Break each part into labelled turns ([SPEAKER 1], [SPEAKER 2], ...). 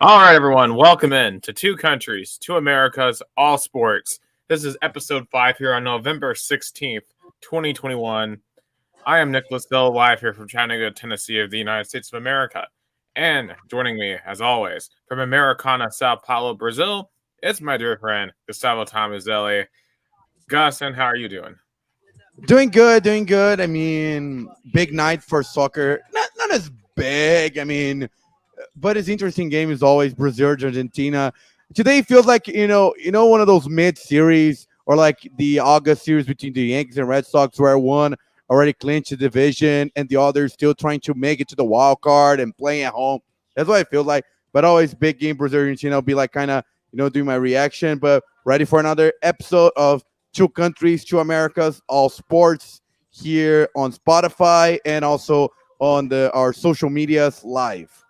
[SPEAKER 1] All right, everyone, welcome in to Two Countries, Two Americas, All Sports. This is episode 5 here on November 16th, 2021. I am Nicholas Bell, live here from Chattanooga, Tennessee, of the United States of America. And joining me, as always, from Americana, Sao Paulo, Brazil, it's my dear friend, Gustavo Tomazeli. Gus, and how are you doing?
[SPEAKER 2] Doing good, doing good. I mean, big night for soccer. Not as big. I mean, but it's interesting game is always Brazil Argentina. Today feels like one of those mid series or like the August series between the Yankees and Red Sox where one already clinched the division and the other is still trying to make it to the wild card and playing at home. That's what I feel like. But always big game Brazil Argentina. I'll be like kind of doing my reaction. But ready for another episode of Two Countries, Two Americas, All Sports here on Spotify and also on our social medias live.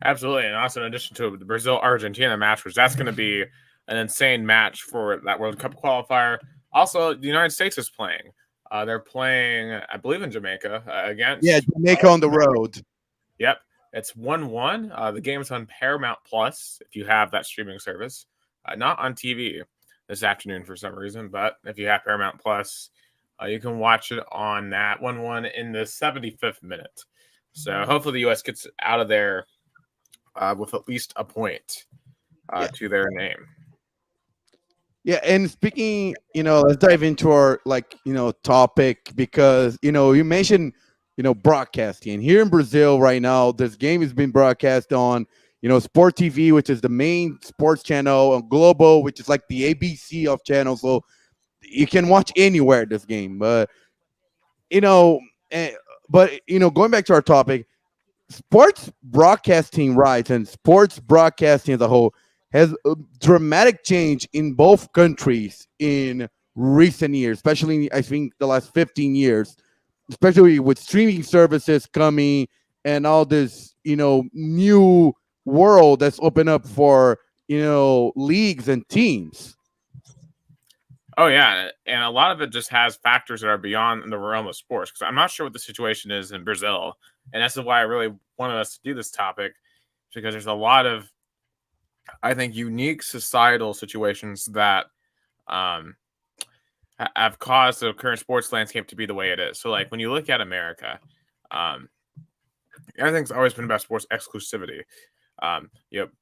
[SPEAKER 1] Absolutely. And also, in addition to the Brazil Argentina match, which that's going to be an insane match for that World Cup qualifier. Also, the United States is playing. They're playing, I believe, in Jamaica
[SPEAKER 2] Yeah,
[SPEAKER 1] against.
[SPEAKER 2] Jamaica on the road.
[SPEAKER 1] Yep, it's 1-1. The game's on Paramount Plus if you have that streaming service, not on TV this afternoon for some reason. But if you have Paramount Plus, you can watch it on that 1-1 in the 75th minute. So hopefully the U.S. gets out of there with at least a point
[SPEAKER 2] Yeah,
[SPEAKER 1] to their name.
[SPEAKER 2] yeah. And speaking, let's dive into our topic because you mentioned broadcasting here in Brazil right now. This game has been broadcast on Sport TV, which is the main sports channel, and Globo, which is like the ABC of channels. So you can watch anywhere this game, but you know, eh, going back to our topic, sports broadcasting rights and sports broadcasting as a whole has a dramatic change in both countries in recent years, especially I think the last 15 years, especially with streaming services coming and all this, new world that's opened up for, leagues and teams.
[SPEAKER 1] Oh yeah, and a lot of it just has factors that are beyond the realm of sports. Because I'm not sure what the situation is in Brazil, and that's why I really wanted us to do this topic, because there's a lot of, I think, unique societal situations that um, have caused the current sports landscape to be the way it is. So, like when you look at America, um, everything's always been about sports exclusivity.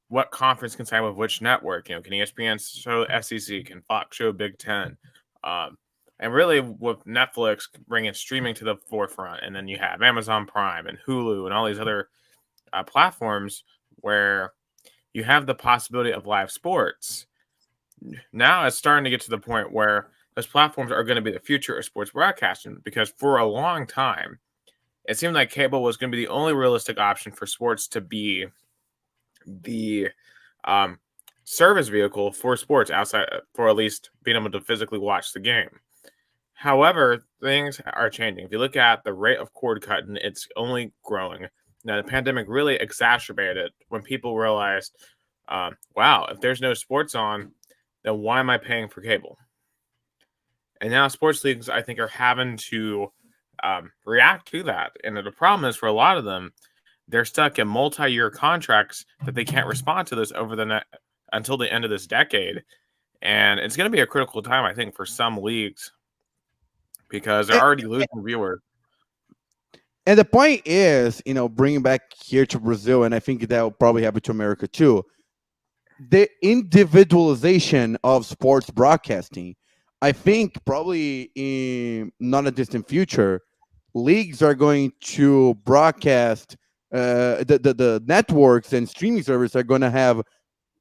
[SPEAKER 1] What conference can sign with which network? Can ESPN show SEC? Can Fox show Big Ten? Um, and really, with Netflix bringing streaming to the forefront, and then you have Amazon Prime and Hulu and all these other platforms where you have the possibility of live sports. Now it's starting to get to the point where those platforms are going to be the future of sports broadcasting, because for a long time, it seemed like cable was going to be the only realistic option for sports to be the um, service vehicle for sports outside, for at least being able to physically watch the game. However, things are changing. If you look at the rate of cord cutting, it's only growing. Now, the pandemic really exacerbated it when people realized, wow, if there's no sports on, then why am I paying for cable? And now sports leagues, I think, are having to react to that. And the problem is, for a lot of them, they're stuck in multi-year contracts that they can't respond to this over until the end of this decade. And it's going to be a critical time, I think, for some leagues, because they're
[SPEAKER 2] And,
[SPEAKER 1] already losing viewers.
[SPEAKER 2] and the point is, bringing back here to Brazil, and I think that will probably happen to America too. The individualization of sports broadcasting, I think probably in not a distant future, leagues are going to broadcast. The networks and streaming services are going to have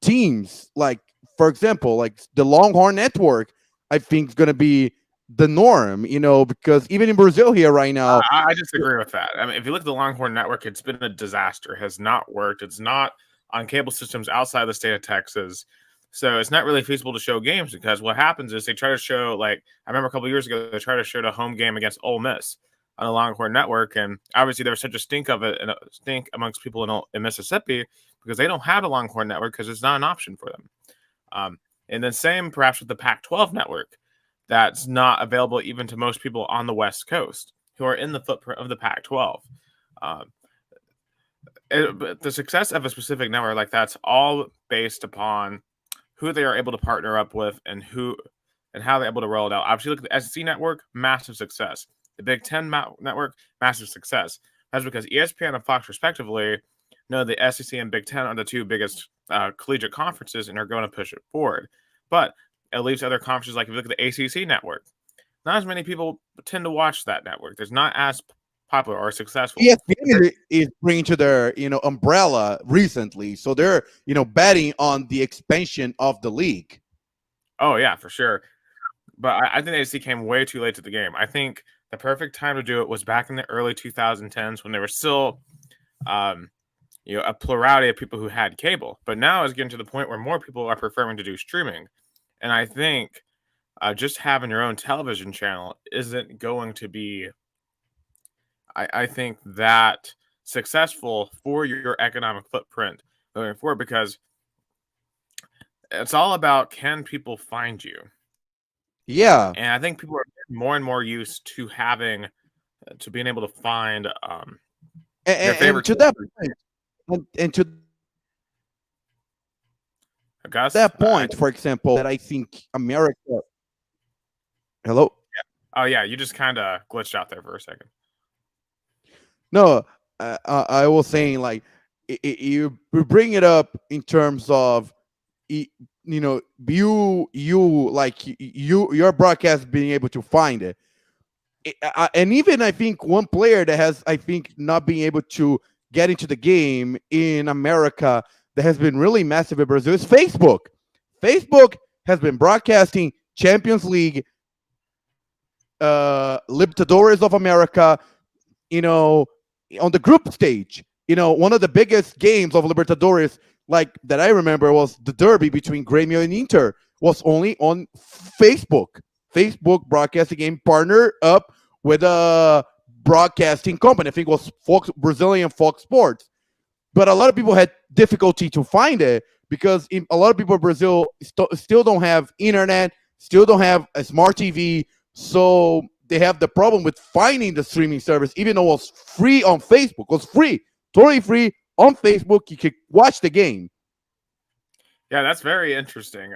[SPEAKER 2] teams. Like, for example, like the Longhorn Network, I think is going to be the norm. Because even in Brazil here right now,
[SPEAKER 1] I disagree with that. I mean, if you look at the Longhorn Network, it's been a disaster. It has not worked. It's not on cable systems outside the state of Texas. So it's not really feasible to show games, because what happens is they try to show, like, I remember a couple of years ago, they tried to show the home game against Ole Miss on the Longhorn Network. And obviously there was such a stink of it, and a stink amongst people in Mississippi, because they don't have a Longhorn Network because it's not an option for them. And then same perhaps with the Pac-12 network, that's not available even to most people on the West Coast who are in the footprint of the Pac-12. Um, But the success of a specific network like that's all based upon who they are able to partner up with and how they're able to roll it out. Obviously, look at the SEC network, massive success. The Big Ten network, massive success. That's because ESPN and Fox, respectively, know the SEC and Big Ten are the two biggest collegiate conferences and are going to push it forward. But it leaves other conferences, like if you look at the ACC network, not as many people tend to watch that network. There's not as popular or successful.
[SPEAKER 2] ESPN is bringing to their umbrella recently, so they're betting on the expansion of the league.
[SPEAKER 1] Oh yeah, for sure. But I think the ACC came way too late to the game. I think the perfect time to do it was back in the early 2010s when there was still, a plurality of people who had cable. But now it's getting to the point where more people are preferring to do streaming, and I think just having your own television channel isn't going to be, I think, that successful for your economic footprint going forward, because it's all about, can people find you?
[SPEAKER 2] Yeah,
[SPEAKER 1] And I think people are more and more used to being able to find their
[SPEAKER 2] and
[SPEAKER 1] favorite
[SPEAKER 2] to that point, and to
[SPEAKER 1] Gus.
[SPEAKER 2] that point, for example, that I think America. Hello.
[SPEAKER 1] Oh yeah, you just kind of glitched out there for a second.
[SPEAKER 2] No, I was saying like you bring it up in terms of your broadcast being able to find it. And even I think one player that has not being able to get into the game in America that has been really massive in Brazil is Facebook. Facebook has been broadcasting Champions League, Libertadores of America, on the group stage. One of the biggest games of Libertadores, like that I remember, was the derby between Grêmio and Inter, was only on Facebook. Facebook broadcasting game partner up with a broadcasting company. I think it was Brazilian Fox Sports. But a lot of people had difficulty to find it because a lot of people in Brazil still don't have internet, still don't have a smart TV. So they have the problem with finding the streaming service, even though it was free on Facebook. It was free, totally free on Facebook. You could watch the game.
[SPEAKER 1] Yeah, that's very interesting.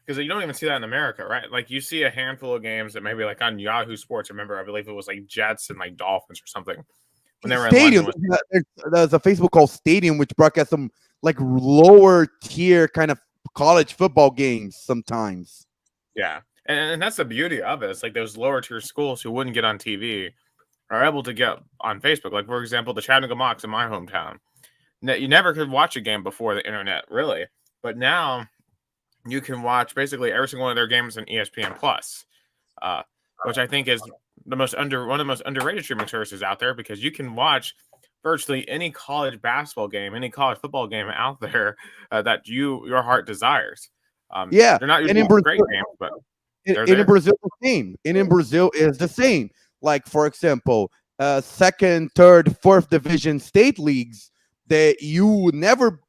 [SPEAKER 1] Because you don't even see that in America, right? Like you see a handful of games that maybe like on Yahoo Sports. Remember, I believe it was like Jets and like Dolphins or something when they were
[SPEAKER 2] Stadium.
[SPEAKER 1] in London.
[SPEAKER 2] There's a Facebook called Stadium, which broadcasts some like lower tier kind of college football games sometimes.
[SPEAKER 1] Yeah. And that's the beauty of it. It's like those lower tier schools who wouldn't get on TV are able to get on Facebook. Like, for example, the Chattanooga Mocs in my hometown. You never could watch a game before the internet, really. But now you can watch basically every single one of their games on ESPN Plus, which I think is one of the most underrated streaming services out there, because you can watch virtually any college basketball game, any college football game out there that your heart desires.
[SPEAKER 2] Yeah,
[SPEAKER 1] they're not
[SPEAKER 2] and in
[SPEAKER 1] Brazil,
[SPEAKER 2] Brazil,
[SPEAKER 1] great games, but
[SPEAKER 2] in Brazil, the same. And in Brazil is the same. Like, for example, second, third, fourth division state leagues that you would never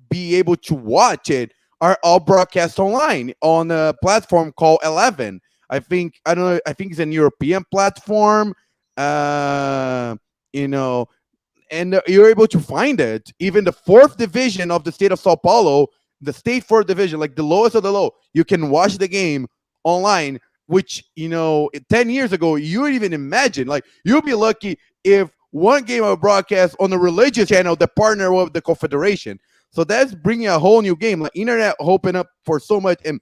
[SPEAKER 2] be able to watch it are all broadcast online on a platform called 11. I think it's an European platform. And you're able to find it. Even the fourth division of the state of Sao Paulo, the state fourth division, like the lowest of the low, you can watch the game online, which 10 years ago you would even imagine. Like, you'll be lucky if one game of broadcast on a religious channel that partner with the Confederation. So that's bringing a whole new game. Like, internet open up for so much. And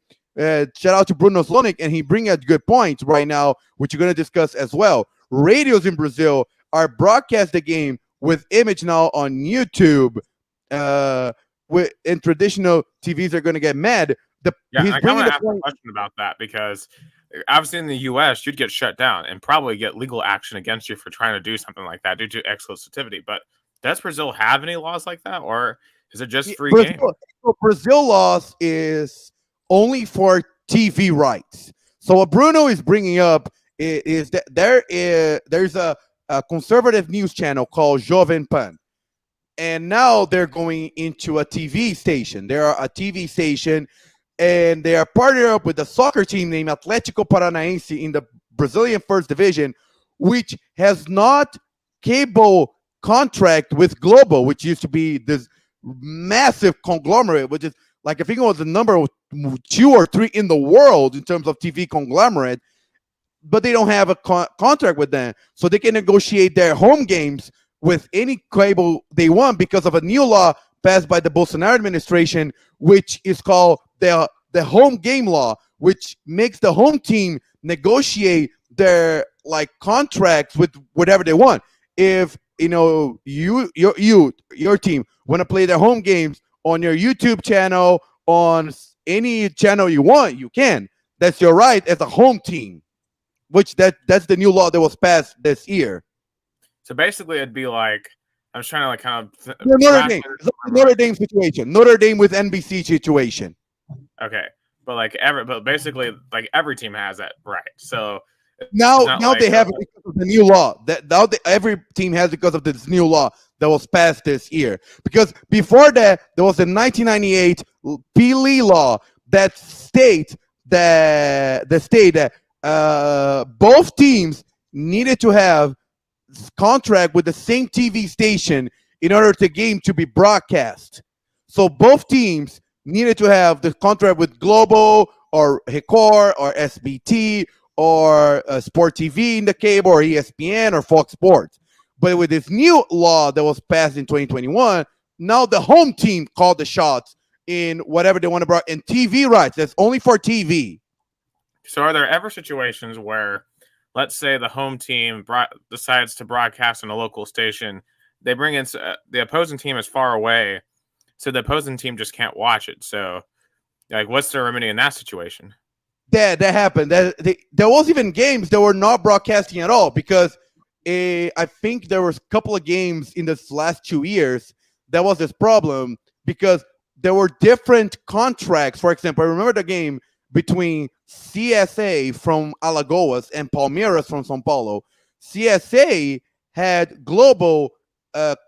[SPEAKER 2] shout out to Bruno Slonik, and he bring out good points right now, which you're going to discuss as well. Radios in Brazil are broadcast the game with image now on YouTube. And traditional TVs are going to get mad.
[SPEAKER 1] I want to ask a question about that, because obviously in the U.S. you'd get shut down and probably get legal action against you for trying to do something like that due to exclusivity. But does Brazil have any laws like that, or is it just free game?
[SPEAKER 2] Brazil laws is only for TV rights. So what Bruno is bringing up is that there's a conservative news channel called Jovem Pan. And now they're going into a TV station. They're a TV station, and they are partnered up with a soccer team named Atlético Paranaense in the Brazilian First Division, which has not cable contract with Globo, which used to be this massive conglomerate, which is like I think it was the number 2 or 3 in the world in terms of TV conglomerate, but they don't have a contract with them, so they can negotiate their home games with any cable they want because of a new law passed by the Bolsonaro administration, which is called the home game law, which makes the home team negotiate their like contracts with whatever they want. If your team want to play their home games on your YouTube channel, on any channel you want, you can. That's your right as a home team, which that's the new law that was passed this year.
[SPEAKER 1] So basically, it'd be like I'm just trying to like kind of
[SPEAKER 2] Notre Dame. It's like the Notre Dame situation. Notre Dame with NBC situation.
[SPEAKER 1] Okay, but basically like every team has that right. So
[SPEAKER 2] now they have it because of the new law. Every team has it because of this new law that was passed this year. Because before that, there was a 1998 Pili law that state that both teams needed to have contract with the same TV station in order the game to be broadcast. So both teams needed to have the contract with Globo or Record or SBT or Sport TV in the cable or ESPN or Fox Sports. But with this new law that was passed in 2021, now the home team called the shots in whatever they want to bring in TV rights. That's only for TV.
[SPEAKER 1] So are there ever situations where, let's say the home team decides to broadcast on a local station, they bring in the opposing team is far away, so the opposing team just can't watch it. So, like, what's the remedy in that situation?
[SPEAKER 2] That happened. There was even games that were not broadcasting at all because I think there was a couple of games in this last 2 years that was this problem because there were different contracts. For example, I remember the game between CSA from Alagoas and Palmeiras from São Paulo. CSA had global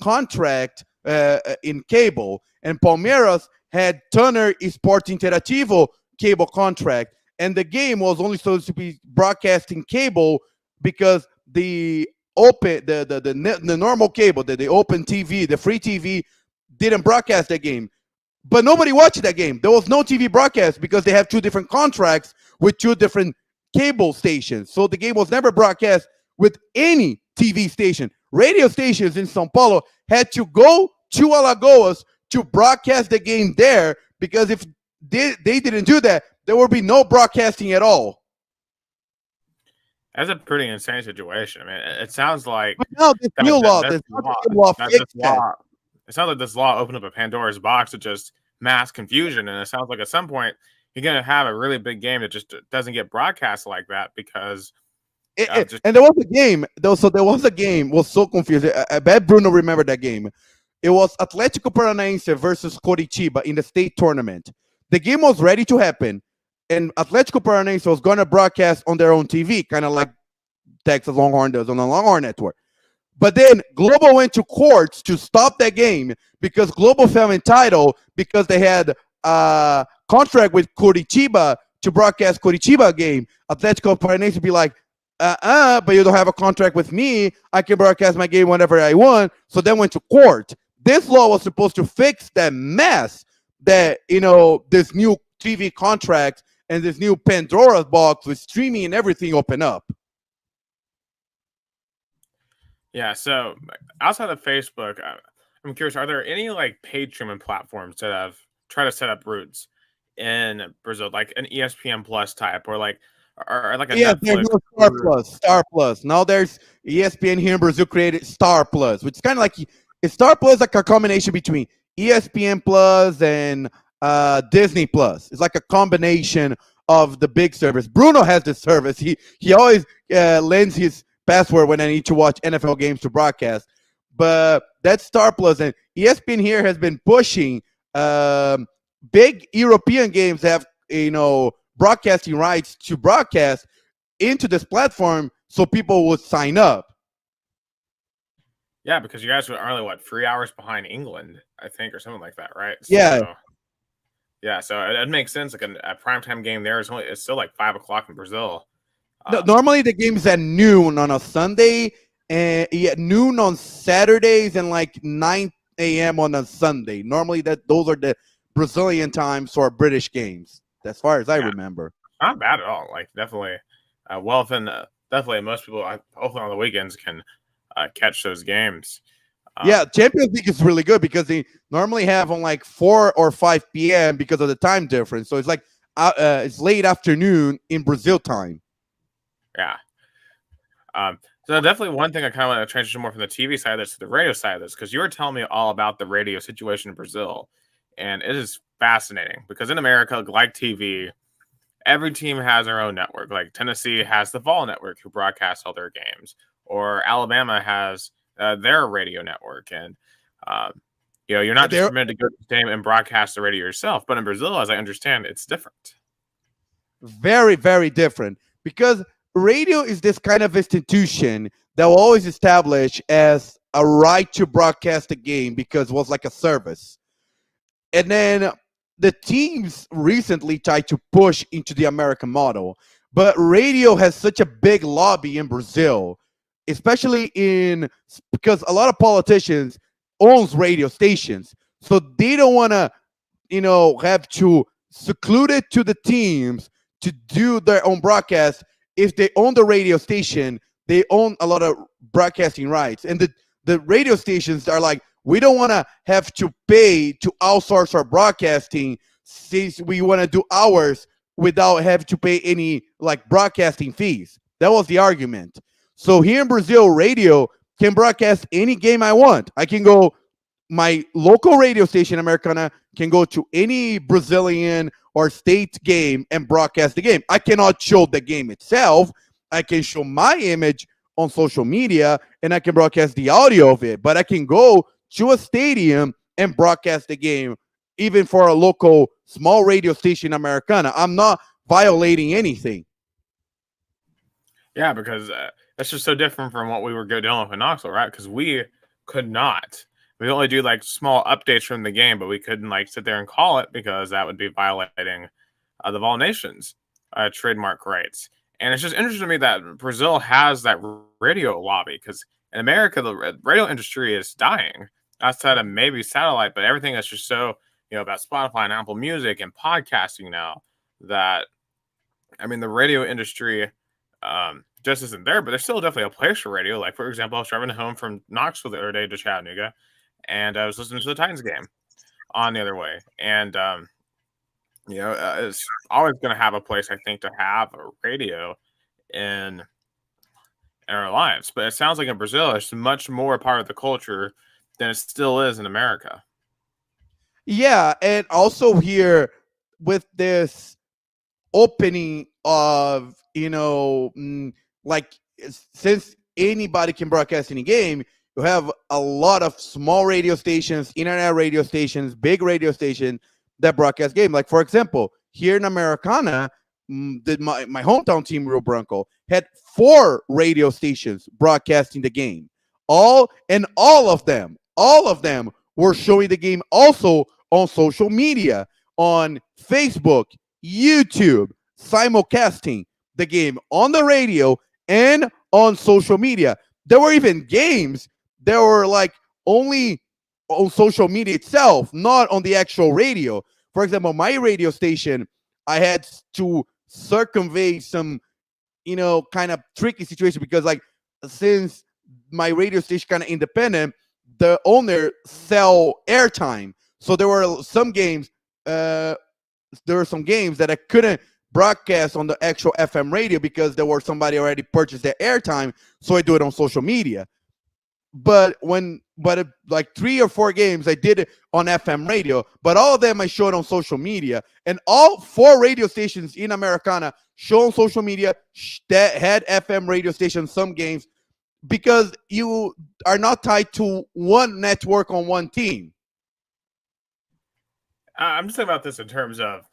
[SPEAKER 2] contract in cable, and Palmeiras had Turner Esporte Interativo cable contract. And the game was only supposed to be broadcasting cable because the normal cable, the open TV, the free TV, didn't broadcast that game. But nobody watched that game. There was no TV broadcast because they have 2 different contracts with 2 different cable stations. So the game was never broadcast with any TV station. Radio stations in São Paulo had to go to Alagoas to broadcast the game there because if they didn't do that, there would be no broadcasting at all.
[SPEAKER 1] That's a pretty insane situation. I mean, it sounds like
[SPEAKER 2] this new law,
[SPEAKER 1] it sounds like this law opened up a Pandora's box of just mass confusion, and it sounds like at some point you're going to have a really big game that just doesn't get broadcast like that because.
[SPEAKER 2] And there was a game, though. So there was a game. Was so confusing. I bet Bruno remembered that game. It was Atlético Paranaense versus Coritiba in the state tournament. The game was ready to happen, and Atlético Paranaense was going to broadcast on their own TV, kind of like Texas Longhorn does on the Longhorn Network. But then Globo went to courts to stop that game because Globo felt entitled because they had a contract with Curitiba to broadcast Curitiba game. Atlético Paranaense would be like, but you don't have a contract with me. I can broadcast my game whenever I want. So then went to court. This law was supposed to fix that mess that, this new TV contract and this new Pandora's box with streaming and everything open up.
[SPEAKER 1] Yeah, so outside of Facebook, I'm curious, are there any like paid streaming platforms that have tried to set up roots in Brazil, like an ESPN Plus type or like a
[SPEAKER 2] Netflix? There's no Star Plus. Now there's ESPN here in Brazil created Star Plus, which is kind of like Star Plus, like a combination between ESPN Plus and Disney Plus. It's like a combination of the big service. Bruno has this service. He always lends his password when I need to watch NFL games to broadcast. But that's Star Plus, and ESPN here has been pushing big European games have broadcasting rights to broadcast into this platform so people would sign up.
[SPEAKER 1] Yeah, because you guys are only 3 hours behind England, I think, or something like that, right?
[SPEAKER 2] Yeah.
[SPEAKER 1] So it makes sense. Like a primetime game there it's still like 5 o'clock in Brazil.
[SPEAKER 2] Normally the game is at noon on a Sunday, and yeah, noon on Saturdays and like 9 a.m. on a Sunday. Normally, those are the Brazilian times for British games, as far as I
[SPEAKER 1] Yeah,
[SPEAKER 2] remember.
[SPEAKER 1] not bad at all. Like definitely, well within definitely most people. Hopefully on the weekends can catch those games.
[SPEAKER 2] Yeah,
[SPEAKER 1] Um,
[SPEAKER 2] Champions League is really good because they normally have on like 4 or 5 p.m. because of the time difference. So it's like it's late afternoon in Brazil time.
[SPEAKER 1] yeah. So definitely one thing I kind of want to transition more from the TV side of this to the radio side of this, because you were telling me all about the radio situation in Brazil, and it is fascinating because in America, like TV, every team has their own network. Like Tennessee has the Vol Network who broadcasts all their games, or Alabama has their radio network, and um, you're
[SPEAKER 2] Yeah,
[SPEAKER 1] not just
[SPEAKER 2] they're
[SPEAKER 1] permitted to go to the stadium and broadcast the radio yourself. But in Brazil, as I understand, it's different.
[SPEAKER 2] very, very different because radio is this kind of institution that will always establish as a right to broadcast a game because it was like a service. And then the teams recently tried to push into the American model, but radio has such a big lobby in Brazil, especially in because a lot of politicians owns radio stations, so they don't want to have to seclude it to the teams to do their own broadcast. If they own the radio station, they own a lot of broadcasting rights. And the radio stations are like, we don't want to have to pay to outsource our broadcasting since we want to do ours without having to pay any like broadcasting fees. That was the argument. So here in Brazil, radio can broadcast any game I want. I can go my local radio station, Americana, can go to any Brazilian or state game and broadcast the game. I cannot show the game itself. I can show my image on social media and I can broadcast the audio of it, but I can go to a stadium and broadcast the game, even for a local small radio station, Americana. I'm not violating anything.
[SPEAKER 1] Yeah, because that's just so different from what we were dealing with in Knoxville, right? Because we could not. We only do like small updates from the game, but we couldn't like sit there and call it because that would be violating the Vol Nations trademark rights. And it's just interesting to me that Brazil has that radio lobby because in America the radio industry is dying outside of maybe satellite, but everything is just so about Spotify and Apple Music and podcasting now that I mean the radio industry just isn't there, but there's still definitely a place for radio. Like for example, I was driving home from Knoxville the other day to Chattanooga, and I was listening to the Titans game on the other way. And it's always going to have a place, I think, to have a radio in our lives. But it sounds like in Brazil, it's much more a part of the culture than it still is in America.
[SPEAKER 2] Yeah, and also here with this opening of like since anybody can broadcast any game, you have a lot of small radio stations, internet radio stations, big radio stations that broadcast game. Like for example, here in Americana, my hometown team Rio Branco had 4 radio stations broadcasting the game. All of them were showing the game also on social media, on Facebook, YouTube, simulcasting the game on the radio and on social media. There were even games that were like only on social media itself, not on the actual radio. For example, my radio station, I had to circumvent some, kind of tricky situation because like since my radio station kind of independent, the owner sell airtime. So there were some games that I couldn't broadcast on the actual FM radio because there were somebody already purchased their airtime. So I do it on social media. Like 3 or 4 games I did it on FM radio, but all of them I showed on social media, and all 4 radio stations in Americana show on social media that had FM radio stations some games because you are not tied to one network on one team.
[SPEAKER 1] I'm just thinking about this in terms of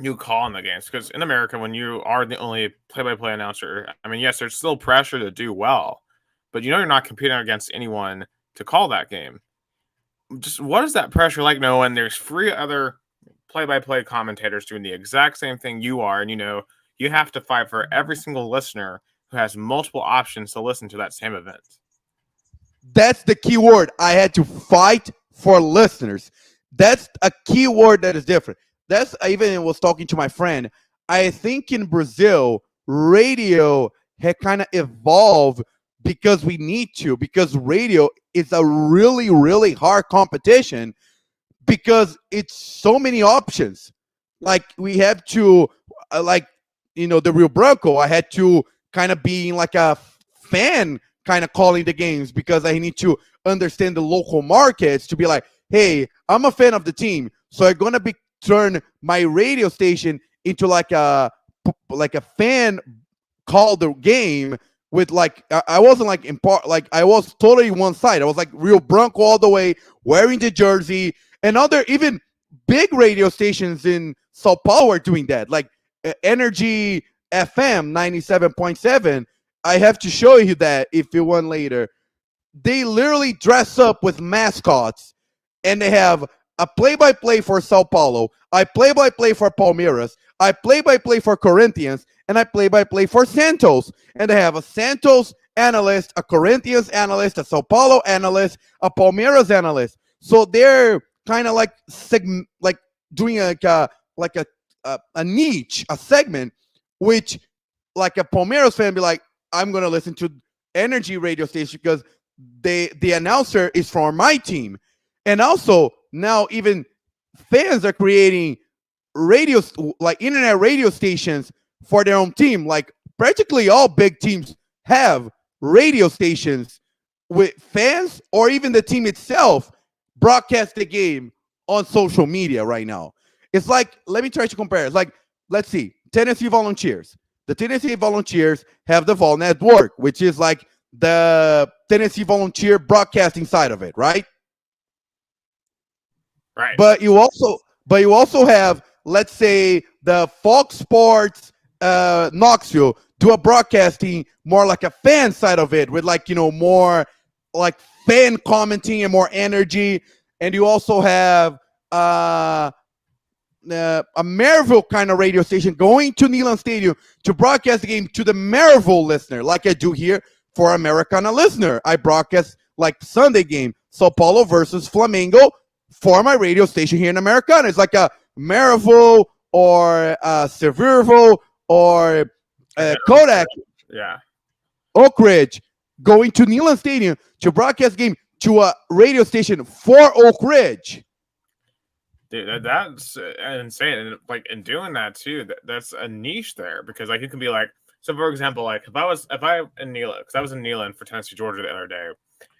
[SPEAKER 1] you calling the games because in America, when you are the only play-by-play announcer, I mean, yes, there's still pressure to do well, but you're not competing against anyone to call that game. Just what is that pressure like knowing there's 3 other play-by-play commentators doing the exact same thing you are, and you have to fight for every single listener who has multiple options to listen to that same event.
[SPEAKER 2] That's the key word. I had to fight for listeners. That's a key word that is different. That's I even was talking to my friend. I think in Brazil, radio had kind of evolved because we need to, because radio is a really, really hard competition because it's so many options. Like we have to, like the Rio Branco. I had to kind of be like a fan, kind of calling the games because I need to understand the local markets to be like, hey, I'm a fan of the team, so I'm gonna be turn my radio station into like a fan call the game with like I wasn't like in part like I was totally one side. I was like Rio Branco all the way, wearing the jersey, and other even big radio stations in Sao Paulo are doing that. Like Energy FM 97.7. I have to show you that if you want later. They literally dress up with mascots and they have a play-by-play for Sao Paulo, I play-by-play for Palmeiras, I play-by-play for Corinthians, and I play-by-play for Santos. And they have a Santos analyst, a Corinthians analyst, a Sao Paulo analyst, a Palmeiras analyst. So they're kind of like doing a niche, a segment, which like a Palmeiras fan be like, I'm gonna listen to Energy radio station because the announcer is from my team. And also now even fans are creating radios, like internet radio stations for their own team. Like practically all big teams have radio stations with fans or even the team itself broadcast the game on social media right now. It's like, let me try to compare. It's like, let's see, Tennessee Volunteers. The Tennessee Volunteers have the Vol Network, which is like the Tennessee Volunteer broadcasting side of it, right?
[SPEAKER 1] Right.
[SPEAKER 2] But you also have, let's say, the Fox Sports Knoxville do a broadcasting more like a fan side of it with like, more like fan commenting and more energy. And you also have a Maryville kind of radio station going to Neyland Stadium to broadcast the game to the Maryville listener, like I do here for Americana listener. I broadcast like Sunday game, Sao Paulo versus Flamengo, for my radio station here in Americana. It's like a Maryville or Sevierville or Kodak, Oak Ridge, going to Neyland Stadium to broadcast game to a radio station for Oak Ridge.
[SPEAKER 1] Dude, that's insane. And like in doing that too, that's a niche there because like you can be like, so for example, like if I in Neyland, because I was in Neyland for Tennessee, Georgia the other day,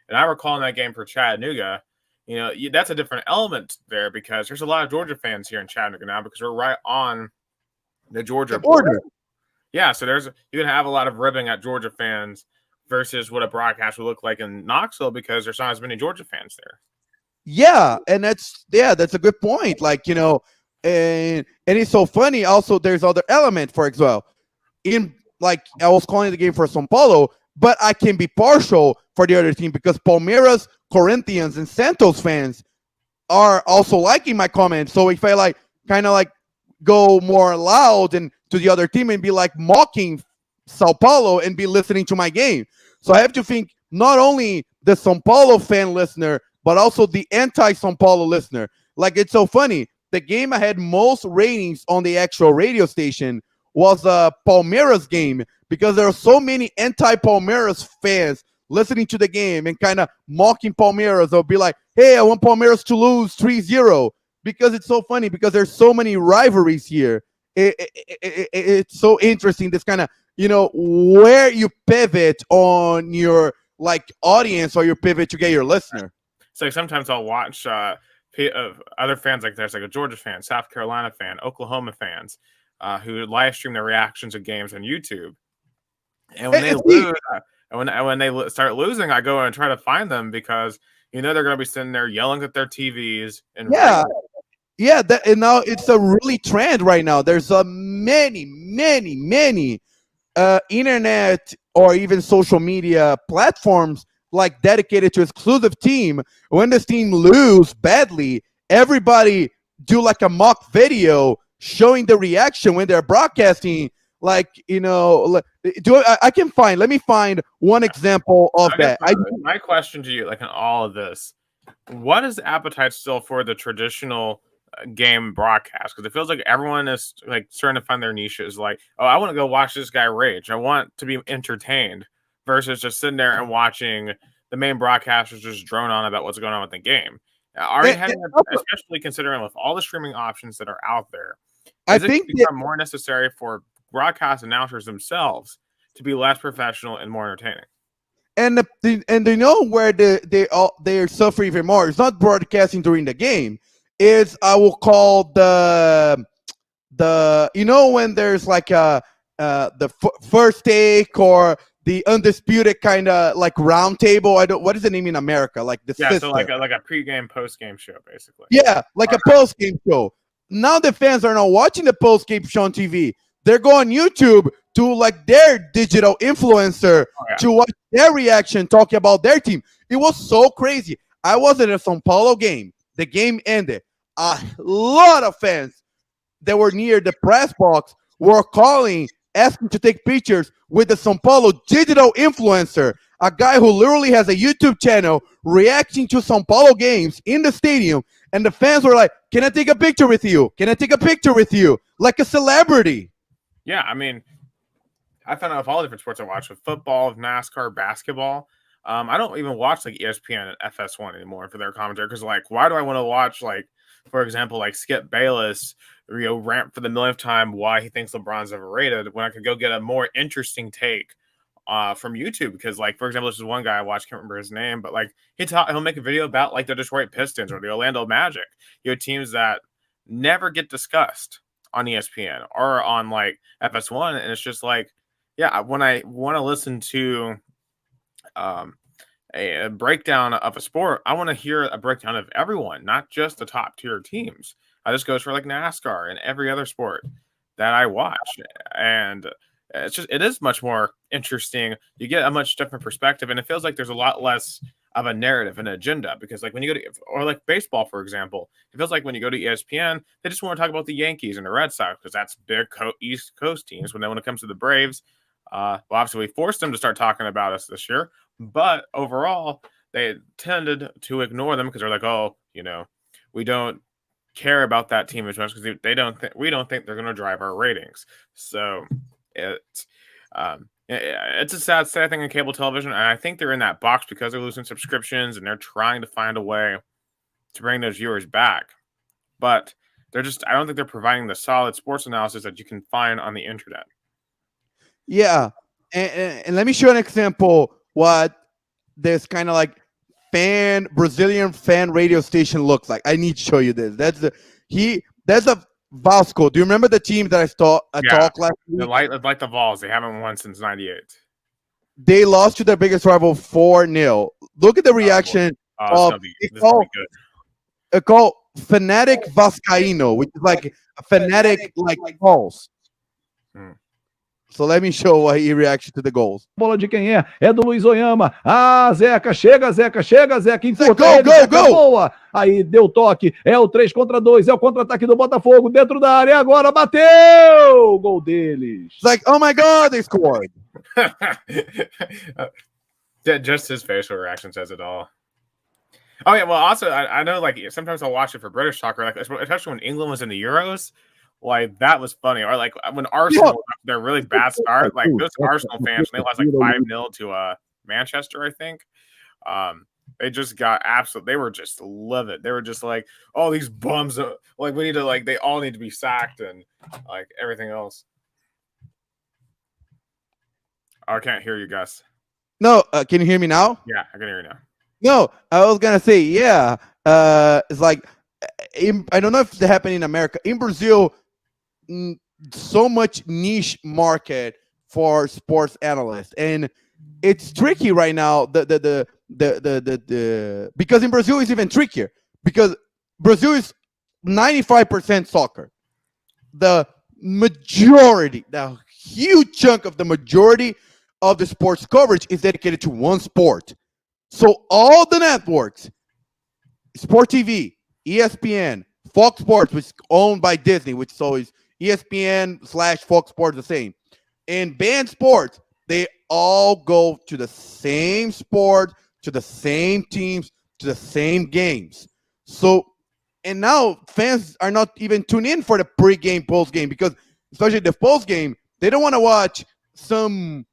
[SPEAKER 1] and I were calling that game for Chattanooga. That's a different element there because there's a lot of Georgia fans here in Chattanooga now because we're right on the Georgia border. Yeah, so you're gonna have a lot of ribbing at Georgia fans versus what a broadcast would look like in Knoxville because there's not as many Georgia fans there.
[SPEAKER 2] Yeah, and that's a good point. Like, and it's so funny. Also, there's other element, for example, in like I was calling the game for São Paulo, but I can be partial for the other team because Palmeiras, Corinthians, and Santos fans are also liking my comments. So if I like kind of like go more loud and to the other team and be like mocking Sao Paulo and be listening to my game. So I have to think not only the São Paulo fan listener, but also the anti-São Paulo listener. Like, it's so funny. The game I had most ratings on the actual radio station was a Palmeiras game because there are so many anti-Palmeiras fans listening to the game and kind of mocking Palmeiras. They'll be like, hey, I want Palmeiras to lose 3-0 because it's so funny because there's so many rivalries here. It's so interesting, this kind of, where you pivot on your like audience or your pivot to get your listener.
[SPEAKER 1] So sometimes I'll watch other fans like there's like a Georgia fan, South Carolina fan, Oklahoma fans who live stream their reactions of games on YouTube. And when they lose, when they start losing, I go and try to find them because they're going to be sitting there yelling at their TVs and
[SPEAKER 2] and now it's a really trend right now. There's many internet or even social media platforms like dedicated to exclusive team. When this team lose badly, everybody do like a mock video showing the reaction when they're broadcasting Like, I can find. Let me find one example of
[SPEAKER 1] I guess
[SPEAKER 2] that.
[SPEAKER 1] my question to you, like in all of this, what is the appetite still for the traditional game broadcast? Because it feels like everyone is like starting to find their niches. Like, oh, I want to go watch this guy rage. I want to be entertained versus just sitting there and watching the main broadcasters just drone on about what's going on with the game. Are you having, especially considering with all the streaming options that are out there,
[SPEAKER 2] I
[SPEAKER 1] is it
[SPEAKER 2] think
[SPEAKER 1] become more necessary for broadcast announcers themselves to be less professional and more entertaining?
[SPEAKER 2] and they know where they're suffering even more. It's not broadcasting during the game. It's, I will call the when there's like the first take or the undisputed kind of like round table. I don't, what is the name in America? Like the
[SPEAKER 1] Yeah,
[SPEAKER 2] system.
[SPEAKER 1] so like a pre-game, post-game show, basically.
[SPEAKER 2] Yeah, like a post game show. Now the fans are not watching the post game show on TV. They're going YouTube to like their digital influencer to watch their reaction talking about their team. It was so crazy. I was at a São Paulo game. The game ended. A lot of fans that were near the press box were calling, asking to take pictures with the São Paulo digital influencer, a guy who literally has a YouTube channel reacting to São Paulo games in the stadium. And the fans were like, can I take a picture with you? Can I take a picture with you? Like a celebrity.
[SPEAKER 1] Yeah, I mean, I found out with all the different sports I watch, with football, with NASCAR, basketball. I don't even watch like ESPN and FS1 anymore for their commentary because, like, why do I want to watch, like, for example, like Skip Bayless, rant for the millionth time why he thinks LeBron's overrated when I could go get a more interesting take from YouTube? Because, like, for example, this is one guy I watched, can't remember his name, but like he'll make a video about like the Detroit Pistons or the Orlando Magic, teams that never get discussed on ESPN or on like FS1, and it's just like, yeah, when I want to listen to a breakdown of a sport, I want to hear a breakdown of everyone, not just the top tier teams. This goes for like NASCAR and every other sport that I watch, and it is much more interesting. You get a much different perspective, and it feels like there's a lot less of a narrative and agenda, because like when you go to, or like baseball, for example, it feels like when you go to ESPN, they just want to talk about the Yankees and the Red Sox because that's big East Coast teams. When it comes to the Braves, well, obviously we forced them to start talking about us this year, but overall they tended to ignore them because they're like, oh, we don't care about that team as much because we don't think they're going to drive our ratings. So it's a sad thing in cable television, and I think they're in that box because they're losing subscriptions and they're trying to find a way to bring those viewers back. But I don't think they're providing the solid sports analysis that you can find on the internet.
[SPEAKER 2] Yeah, and let me show an example what this kind of like Brazilian fan radio station looks like. I need to show you this. That's a Vasco. Do you remember the team that I talked last week?
[SPEAKER 1] Like the Vols. They haven't won since '98.
[SPEAKER 2] They lost to their biggest rival 4-0. Look at the reaction of it's called Fanatic Vascaíno, which is like a fanatic like Vols. So let me show what he reacts to the goals.
[SPEAKER 3] Bola de quem é? É do Luiz Oyama. Ah, Zeca, chega, Zeca. Encurta
[SPEAKER 2] ele, Zeca,
[SPEAKER 3] boa. Aí deu toque. É o 3 contra 2. É o contra-ataque do Botafogo dentro da área. Agora bateu! Gol deles.
[SPEAKER 2] It's like, oh my God, they scored.
[SPEAKER 1] Just his facial reaction says it all. Oh yeah, well, also I know like sometimes I'll watch it for British soccer, like especially when England was in the Euros. Like that was funny. Or like when Arsenal, they're really bad start. Like those Arsenal fans, they lost like 5-0 to Manchester, I think. They just got absolute. They were just livid. They were just like, oh, these bums. Like we need to like. They all need to be sacked and like everything else. Oh, I can't hear you guys.
[SPEAKER 2] No, can you hear me now?
[SPEAKER 1] Yeah, I can hear you now.
[SPEAKER 2] No, I was gonna say, yeah. It's like I don't know if it happened in America. In Brazil, so much niche market for sports analysts, and it's tricky right now. The because in Brazil it's even trickier because Brazil is 95% soccer. The huge chunk of the majority of the sports coverage is dedicated to one sport. So all the networks, Sport TV, ESPN, Fox Sports, which is owned by Disney, which is always ESPN / Fox Sports the same. in band sports, they all go to the same sport, to the same teams, to the same games. So, and now fans are not even tuned in for the pre-game, post-game, because especially the post-game, they don't want to watch some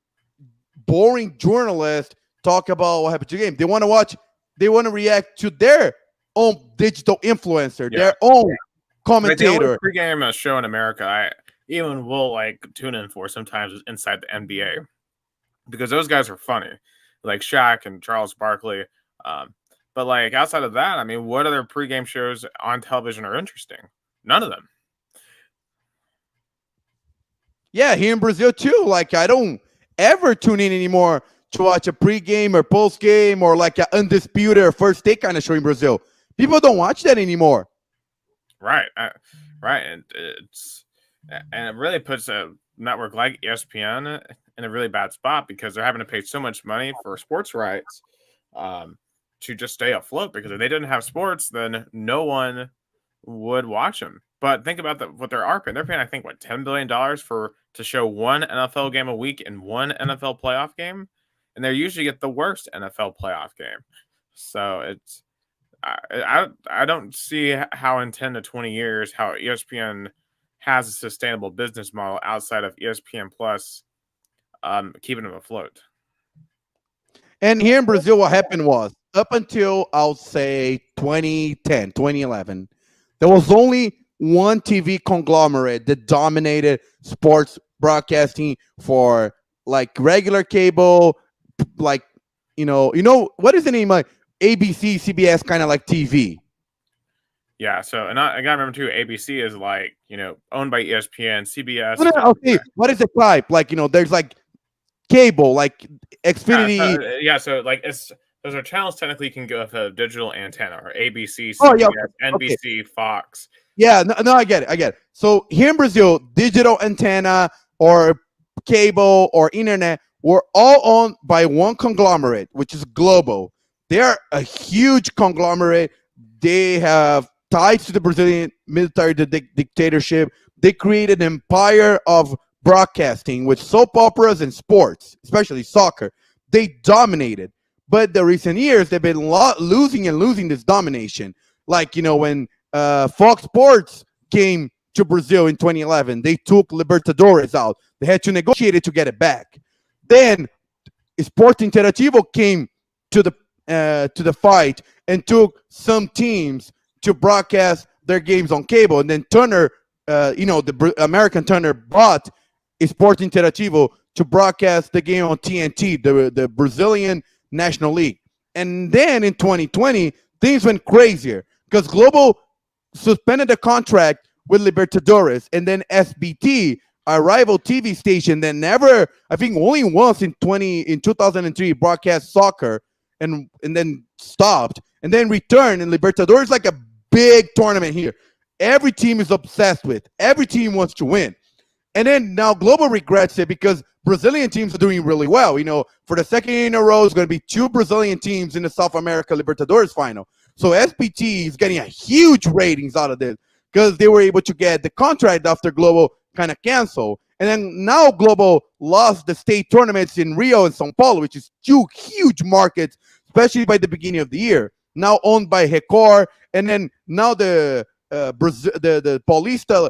[SPEAKER 2] boring journalist talk about what happened to the game. They want to react to their own digital influencer, their own commentator.
[SPEAKER 1] Like the only pregame show in America I even will like tune in for sometimes is Inside the NBA, because those guys are funny, like Shaq and Charles Barkley. But like outside of that, I mean, what other pregame shows on television are interesting? None of them.
[SPEAKER 2] Yeah, here in Brazil too. Like I don't ever tune in anymore to watch a pregame or postgame or like an undisputed or first take kind of show in Brazil. People don't watch that anymore.
[SPEAKER 1] Right, right, and it really puts a network like ESPN in a really bad spot, because they're having to pay so much money for sports rights to just stay afloat. Because if they didn't have sports, then no one would watch them. But think about what they're paying. They're paying, I think, $10 billion to show one NFL game a week and one NFL playoff game, and they usually get the worst NFL playoff game. So it's I don't see how in 10 to 20 years how ESPN has a sustainable business model outside of ESPN Plus keeping them afloat.
[SPEAKER 2] And here in Brazil, what happened was, up until I'll say 2010, 2011, there was only one TV conglomerate that dominated sports broadcasting for like regular cable, like what is the name, like ABC, CBS, kind of like TV.
[SPEAKER 1] Yeah, so and I gotta remember too, ABC is like owned by ESPN, CBS.
[SPEAKER 2] Okay, what is the type? Like there's like cable, like Xfinity.
[SPEAKER 1] So like those are channels technically you can go with a digital antenna, or ABC, CBS, NBC, okay. Fox.
[SPEAKER 2] Yeah, no, I get it. So here in Brazil, digital antenna or cable or internet were all owned by one conglomerate, which is Globo. They are a huge conglomerate. They have ties to the Brazilian military dictatorship. They created an empire of broadcasting with soap operas and sports, especially soccer. They dominated. But the recent years, they've been losing this domination. Like, when Fox Sports came to Brazil in 2011, they took Libertadores out. They had to negotiate it to get it back. Then Esporte Interativo came to the fight and took some teams to broadcast their games on cable. And then Turner, the American Turner bought Esporte Interativo to broadcast the game on TNT, the Brazilian National League. And then in 2020, things went crazier because Globo suspended the contract with Libertadores, and then SBT, a rival TV station that never, I think only once in 2003 broadcast soccer and then stopped and then returned. And Libertadores is like a big tournament here. Every team is obsessed with. Every team wants to win. And then now Globo regrets it because Brazilian teams are doing really well. For the second year in a row, it's going to be 2 Brazilian teams in the South America Libertadores final. So SBT is getting a huge ratings out of this because they were able to get the contract after Globo kind of canceled. And then now Globo lost the state tournaments in Rio and Sao Paulo, which is 2 huge markets, especially by the beginning of the year. Now owned by Record. And then now the Paulista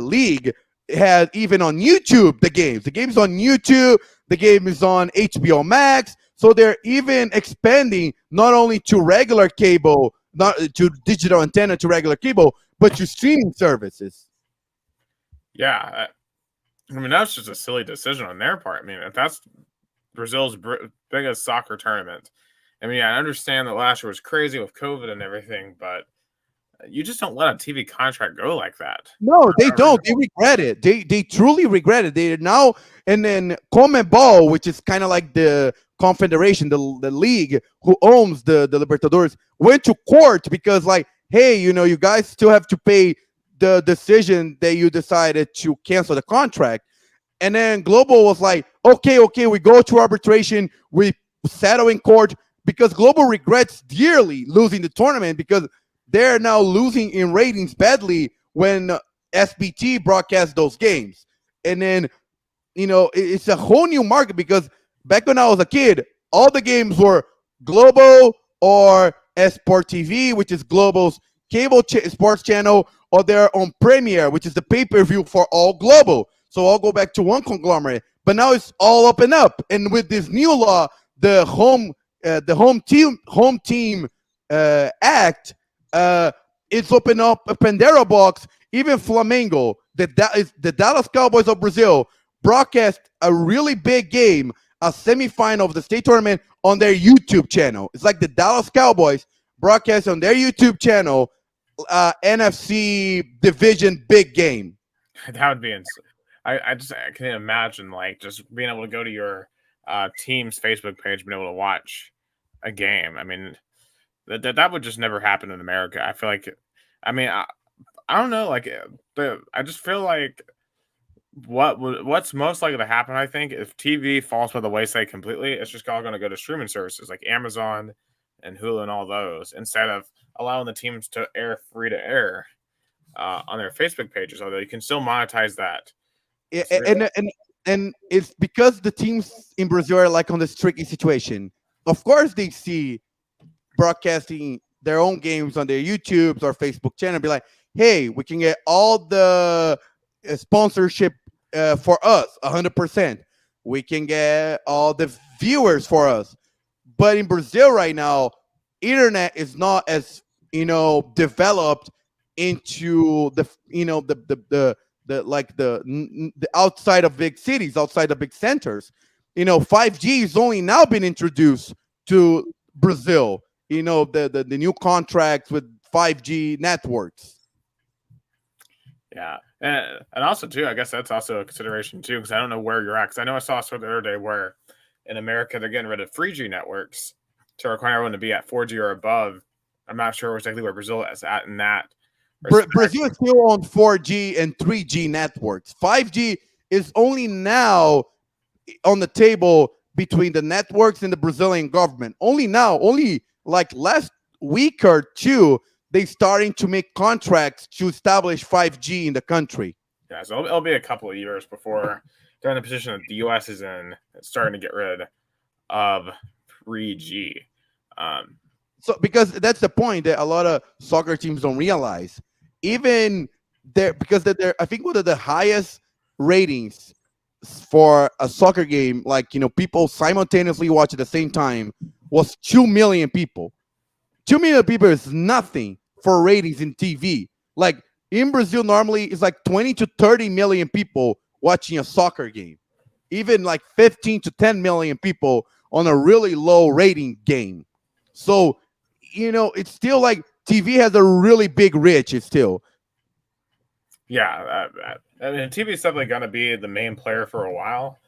[SPEAKER 2] League had even on YouTube the games. The game is on YouTube. The game is on HBO Max. So they're even expanding not only to regular cable, not to digital antenna to regular cable, but to streaming services.
[SPEAKER 1] Yeah. I mean, that's just a silly decision on their part. I mean, if that's Brazil's biggest soccer tournament, I mean, I understand that last year was crazy with COVID and everything, but you just don't let a TV contract go like that.
[SPEAKER 2] No, they don't. They regret it. They truly regret it. They now, and then CONMEBOL, which is kind of like the confederation, the league who owns the Libertadores, went to court because like, hey, you guys still have to pay the decision that you decided to cancel the contract. And then Globo was like, okay, we go to arbitration, we settle in court, because Globo regrets dearly losing the tournament because they're now losing in ratings badly when SBT broadcasts those games. and then it's a whole new market because back when I was a kid, all the games were Globo or Esport TV, which is Globo's cable sports channel, or they're on Premiere, which is the pay-per-view for all Globo. So I'll go back to one conglomerate. But now it's all up and up. And with this new law, the home team act, it's opened up a Pandora box. Even Flamengo, the Dallas Cowboys of Brazil, broadcast a really big game, a semifinal of the state tournament on their YouTube channel. It's like the Dallas Cowboys broadcast on their YouTube channel, NFC division big game.
[SPEAKER 1] That would be insane. I can't imagine like just being able to go to your team's Facebook page, being able to watch a game. I mean, that would just never happen in America. I feel like, I don't know, like I just feel like what's most likely to happen, I think, if TV falls by the wayside completely, it's just all going to go to streaming services like Amazon and Hulu and all those, instead of allowing the teams to air free to air on their Facebook pages, although you can still monetize that.
[SPEAKER 2] And it's because the teams in Brazil are like on this tricky situation. Of course, they see broadcasting their own games on their YouTubes or Facebook channel, be like, hey, we can get all the sponsorship for us 100%. We can get all the viewers for us. But in Brazil right now, internet is not as developed into the outside of big cities, outside of big centers. 5G is only now been introduced to Brazil. The new contracts with 5G networks.
[SPEAKER 1] Yeah, and also too, I guess that's also a consideration too, because I don't know where you're at. Because I know I saw a story the other day where in America they're getting rid of 3G networks to require everyone to be at 4G or above. I'm not sure exactly where Brazil is at in that.
[SPEAKER 2] Brazil is still on 4G and 3G networks. 5G is only now on the table between the networks and the Brazilian government. Only now, only like last week or two, they starting to make contracts to establish 5G in the country.
[SPEAKER 1] Yeah, so it'll be a couple of years before they're in the position that the U.S. is in, starting to get rid of 3G.
[SPEAKER 2] So because that's the point that a lot of soccer teams don't realize. Even there, because they're I think one of the highest ratings for a soccer game, like people simultaneously watch at the same time, was 2 million people. 2 million people is nothing for ratings in TV. Like in Brazil, normally it's like 20 to 30 million people watching a soccer game. Even like 15 to 10 million people on a really low rating game. So, it's still like TV has a really big reach. It's still.
[SPEAKER 1] Yeah, TV is definitely going to be the main player for a while.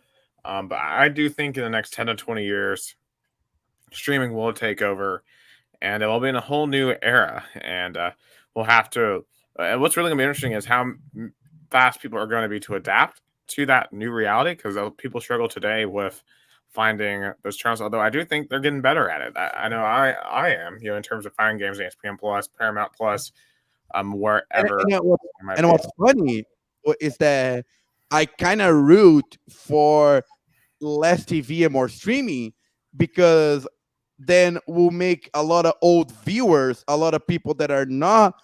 [SPEAKER 1] But I do think in the next 10 to 20 years, streaming will take over, and it will be in a whole new era. And we'll have to. What's really going to be interesting is how fast people are going to be to adapt to that new reality, because people struggle today with finding those channels. Although I do think they're getting better at it. I know I am. In terms of finding games on ESPN Plus, Paramount Plus, wherever.
[SPEAKER 2] And what's funny is that I kind of root for less TV and more streaming, because then we'll make a lot of old viewers, a lot of people that are not,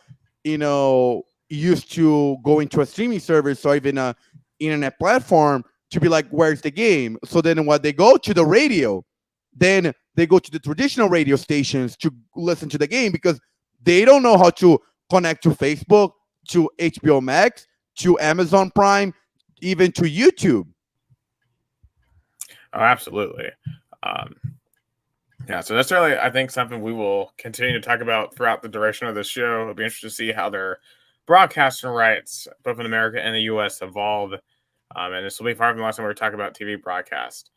[SPEAKER 2] used to going to a streaming service or even a internet platform, to be like, where's the game? So then when they go to the radio, then they go to the traditional radio stations to listen to the game, because they don't know how to connect to Facebook, to HBO Max, to Amazon Prime, even to YouTube.
[SPEAKER 1] Oh, absolutely. Yeah, so that's really, I think, something we will continue to talk about throughout the duration of this show. It'll be interesting to see how their broadcasting rights, both in America and the U.S., evolve. And this will be far from the last time we were talking about TV broadcast.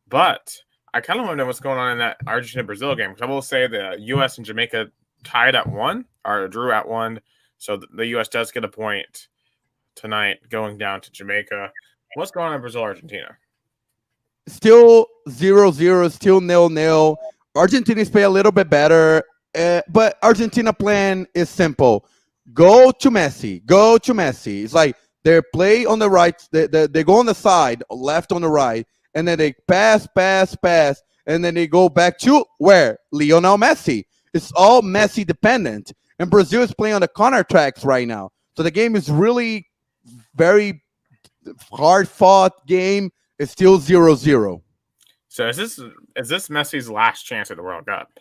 [SPEAKER 1] But I kind of want to know what's going on in that Argentina-Brazil game, because I will say the U.S. and Jamaica tied at 1, or drew at 1. So the U.S. does get a point tonight going down to Jamaica. What's going on in Brazil-Argentina?
[SPEAKER 2] Still 0-0, still 0-0. Argentina's play a little bit better, but Argentina plan is simple. Go to Messi. It's like They play on the right. They go on the side, left on the right, and then they pass, and then they go back to where? Lionel Messi. It's all Messi dependent. And Brazil is playing on the counter tracks right now. So the game is really very hard fought game. It's still 0-0.
[SPEAKER 1] So is this Messi's last chance at the World Cup?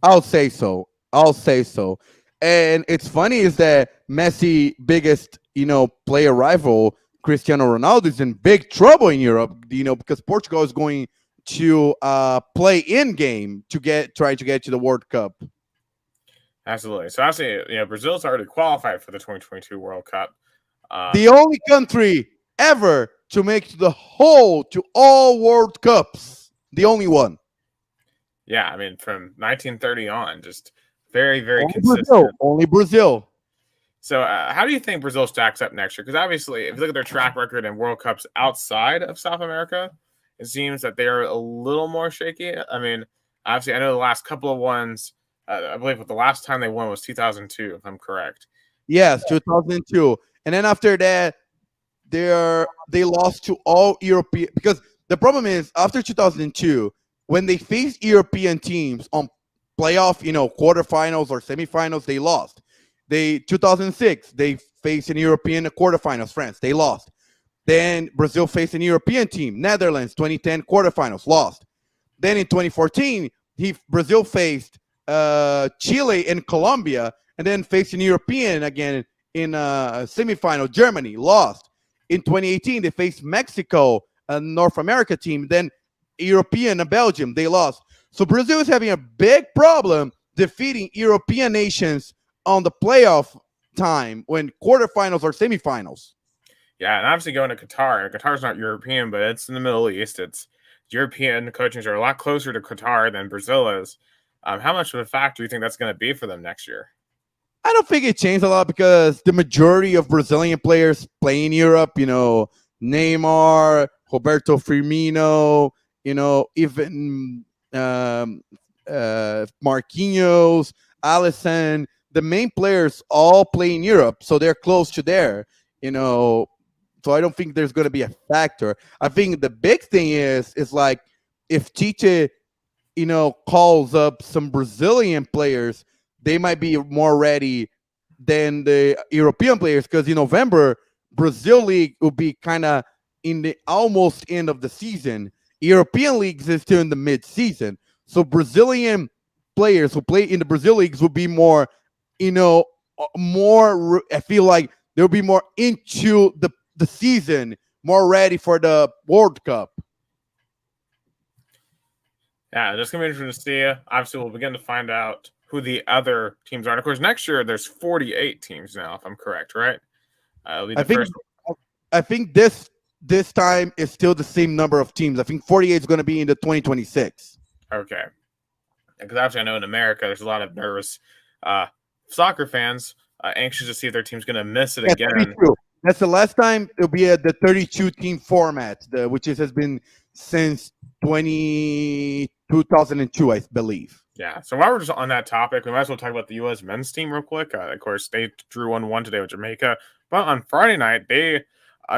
[SPEAKER 2] I'll say so. And it's funny is that Messi biggest, player rival, Cristiano Ronaldo, is in big trouble in Europe, because Portugal is going to play in game to try to get to the World Cup.
[SPEAKER 1] Absolutely. So actually, Brazil's already qualified for the 2022 World Cup.
[SPEAKER 2] The only country ever to make to all World Cups. The only one.
[SPEAKER 1] Yeah, I mean, from 1930 on, just very, very
[SPEAKER 2] Only
[SPEAKER 1] consistent.
[SPEAKER 2] Only Brazil.
[SPEAKER 1] So how do you think Brazil stacks up next year? Because obviously, if you look at their track record in World Cups outside of South America, it seems that they are a little more shaky. I mean, obviously, I know the last couple of ones, I believe the last time they won was 2002, if I'm correct.
[SPEAKER 2] Yes, 2002. And then after that, they lost to all European, because the problem is after 2002, when they faced European teams on playoff, quarterfinals or semifinals, they lost. 2006, they faced an European quarterfinals, France, they lost. Then Brazil faced an European team, Netherlands, 2010 quarterfinals, lost. Then in 2014, Brazil faced Chile and Colombia, and then faced an European again in semifinal, Germany, lost. In 2018, they faced Mexico, a North America team, then European and Belgium, they lost. So Brazil is having a big problem defeating European nations on the playoff time when quarterfinals or semifinals.
[SPEAKER 1] Yeah, and obviously going to Qatar. Qatar's not European, but it's in the Middle East. It's European coaches are a lot closer to Qatar than Brazil is. How much of a factor do you think that's going to be for them next year?
[SPEAKER 2] I don't think it changed a lot because the majority of Brazilian players play in Europe. Neymar, Roberto Firmino, even Marquinhos, Alisson. The main players all play in Europe, so they're close to there. So I don't think there's going to be a factor. I think the big thing is like if Tite, calls up some Brazilian players, they might be more ready than the European players, because in November, Brazil League will be kind of in the almost end of the season. European leagues is still in the mid-season. So Brazilian players who play in the Brazil leagues will be more, I feel like they'll be more into the season, more ready for the World Cup.
[SPEAKER 1] Yeah, just going to be interesting to see. Obviously, we'll begin to find out who the other teams are. And of course, next year, there's 48 teams now, if I'm correct, right?
[SPEAKER 2] I think this time is still the same number of teams. I think 48 is going to be in the 2026.
[SPEAKER 1] Okay. Because actually, I know in America, there's a lot of nervous soccer fans anxious to see if their team's going to miss it again.
[SPEAKER 2] 32. That's the last time it'll be at the 32-team format, which has been since 2002, I believe.
[SPEAKER 1] Yeah. So while we're just on that topic, we might as well talk about the U.S. men's team real quick. Of course, they drew 1-1 today with Jamaica. But on Friday night, they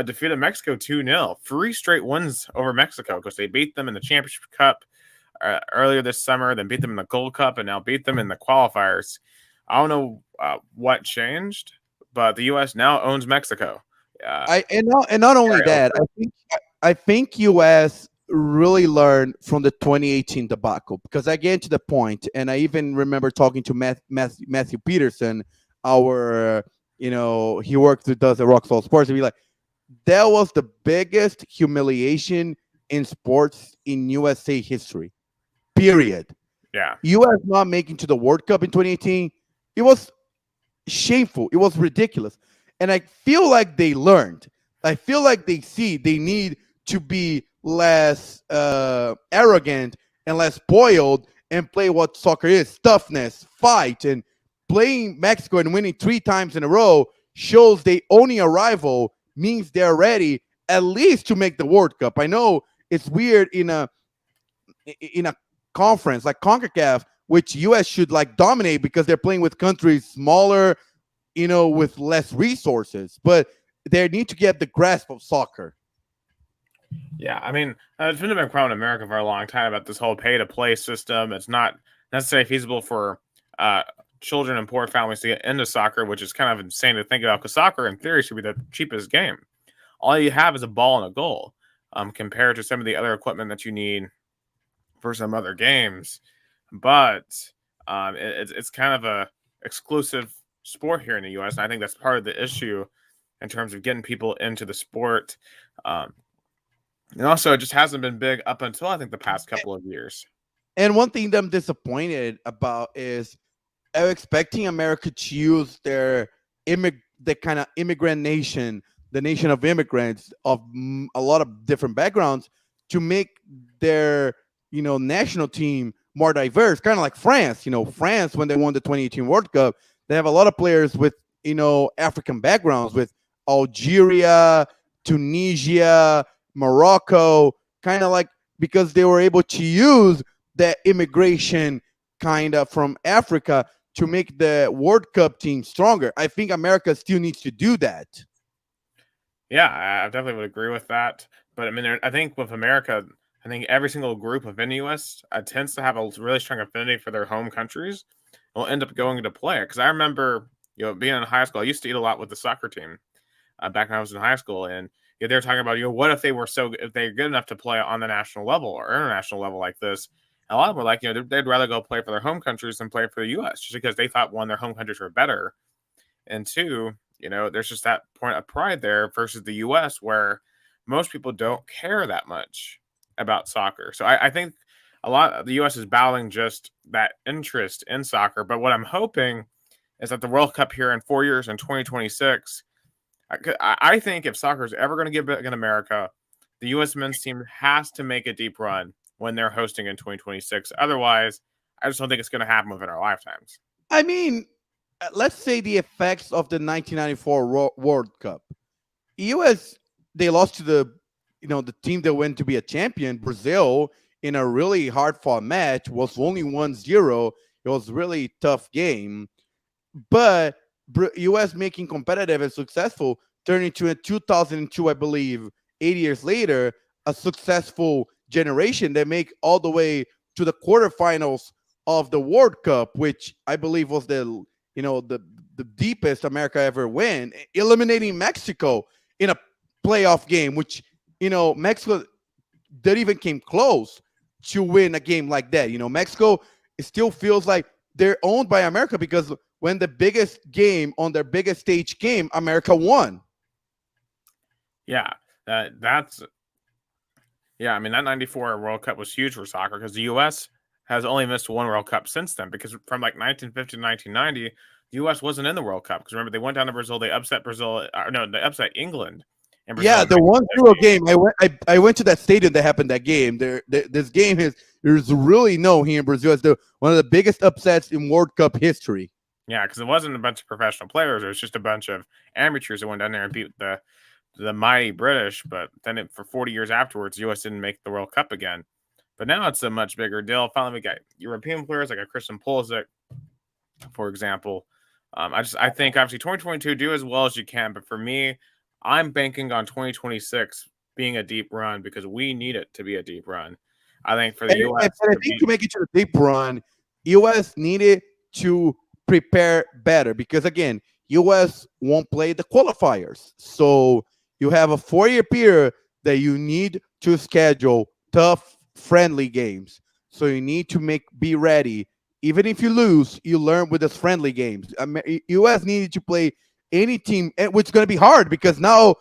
[SPEAKER 1] defeated Mexico 2-0. 3 straight wins over Mexico because they beat them in the Championship Cup earlier this summer, then beat them in the Gold Cup, and now beat them in the qualifiers. I don't know what changed, but the U.S. now owns Mexico.
[SPEAKER 2] Not only that, I think U.S. really learned from the 2018 debacle, because I get to the point, and I even remember talking to Matthew Peterson, our he works with us at Rockstar Sports, and be like, that was the biggest humiliation in sports in USA history. Period.
[SPEAKER 1] Yeah.
[SPEAKER 2] U.S. not making to the World Cup in 2018, it was shameful. It was ridiculous. And I feel like they learned. I feel like they see they need to be less arrogant and less spoiled and play what soccer is: toughness, fight. And playing Mexico and winning 3 times in a row shows they owning a rival means they're ready at least to make the World Cup. I know it's weird in a conference like CONCACAF, which U.S. should dominate because they're playing with countries smaller, with less resources. But they need to get the grasp of soccer.
[SPEAKER 1] Yeah, I mean, it's been a big problem in America for a long time about this whole pay-to-play system. It's not necessarily feasible for uh, children and poor families to get into soccer, which is kind of insane to think about because soccer, in theory, should be the cheapest game. All you have is a ball and a goal, compared to some of the other equipment that you need for some other games. But it's kind of a exclusive sport here in the U.S., and I think that's part of the issue in terms of getting people into the sport. Um, and also, it just hasn't been big up until I think the past couple of years.
[SPEAKER 2] And one thing that I'm disappointed about is I'm expecting America to use the kind of immigrant nation, the nation of immigrants of a lot of different backgrounds, to make their national team more diverse, kind of like France. France, when they won the 2018 World Cup, they have a lot of players with African backgrounds, with Algeria, Tunisia, Morocco, kind of like, because they were able to use that immigration kind of from Africa to make the World Cup team stronger. I think America still needs to do that.
[SPEAKER 1] Yeah, I definitely would agree with that. But I mean, I think with America, I think every single group within the U.S. Tends to have a really strong affinity for their home countries. Will end up going to play it because I remember, being in high school, I used to eat a lot with the soccer team back when I was in high school, and they were talking about, what if if they're good enough to play on the national level or international level like this. And a lot of them were like, they'd rather go play for their home countries than play for the U.S. just because they thought, one, their home countries were better, and two, there's just that point of pride there versus the U.S. where most people don't care that much about soccer. So I think a lot of the U.S. is battling just that interest in soccer. But what I'm hoping is that the World Cup here in 4 years in 2026, I think if soccer is ever going to get big in America, the U.S. men's team has to make a deep run when they're hosting in 2026. Otherwise, I just don't think it's going to happen within our lifetimes.
[SPEAKER 2] I mean, let's say the effects of the 1994 World Cup. U.S. they lost to the team that went to be a champion, Brazil, in a really hard fought match. Was only 1-0. It was a really tough game, but U.S. making competitive and successful turned into, in 2002, I believe, 8 years later, a successful generation that make all the way to the quarterfinals of the World Cup, which I believe was the deepest America ever went, eliminating Mexico in a playoff game, which Mexico didn't even came close to win a game like that. Mexico, it still feels like they're owned by America because when the biggest game on their biggest stage came, America won.
[SPEAKER 1] Yeah, that's yeah. I mean, that '94 World Cup was huge for soccer because the U.S. has only missed one World Cup since then. Because from like 1950 to 1990, the U.S. wasn't in the World Cup. Because remember, they went down to Brazil, they upset Brazil. No, they upset England.
[SPEAKER 2] And Brazil, yeah, the 1-0 game. I went to that stadium that happened that game. This game there's really known here in Brazil as one of the biggest upsets in World Cup history.
[SPEAKER 1] Yeah, because it wasn't a bunch of professional players; it was just a bunch of amateurs that went down there and beat the mighty British. But then for 40 years afterwards, the U.S. didn't make the World Cup again. But now it's a much bigger deal. Finally, we got European players like a Christian Pulisic, for example. I think obviously 2022 do as well as you can, but for me, I'm banking on 2026 being a deep run because we need it to be a deep run. I think for the U.S.
[SPEAKER 2] I think to make it to a deep run, U.S. needed to prepare better because, again, U.S. won't play the qualifiers. So you have a 4-year period that you need to schedule tough, friendly games. So you need to be ready. Even if you lose, you learn with those friendly games. U.S. needed to play any team, which is going to be hard because now,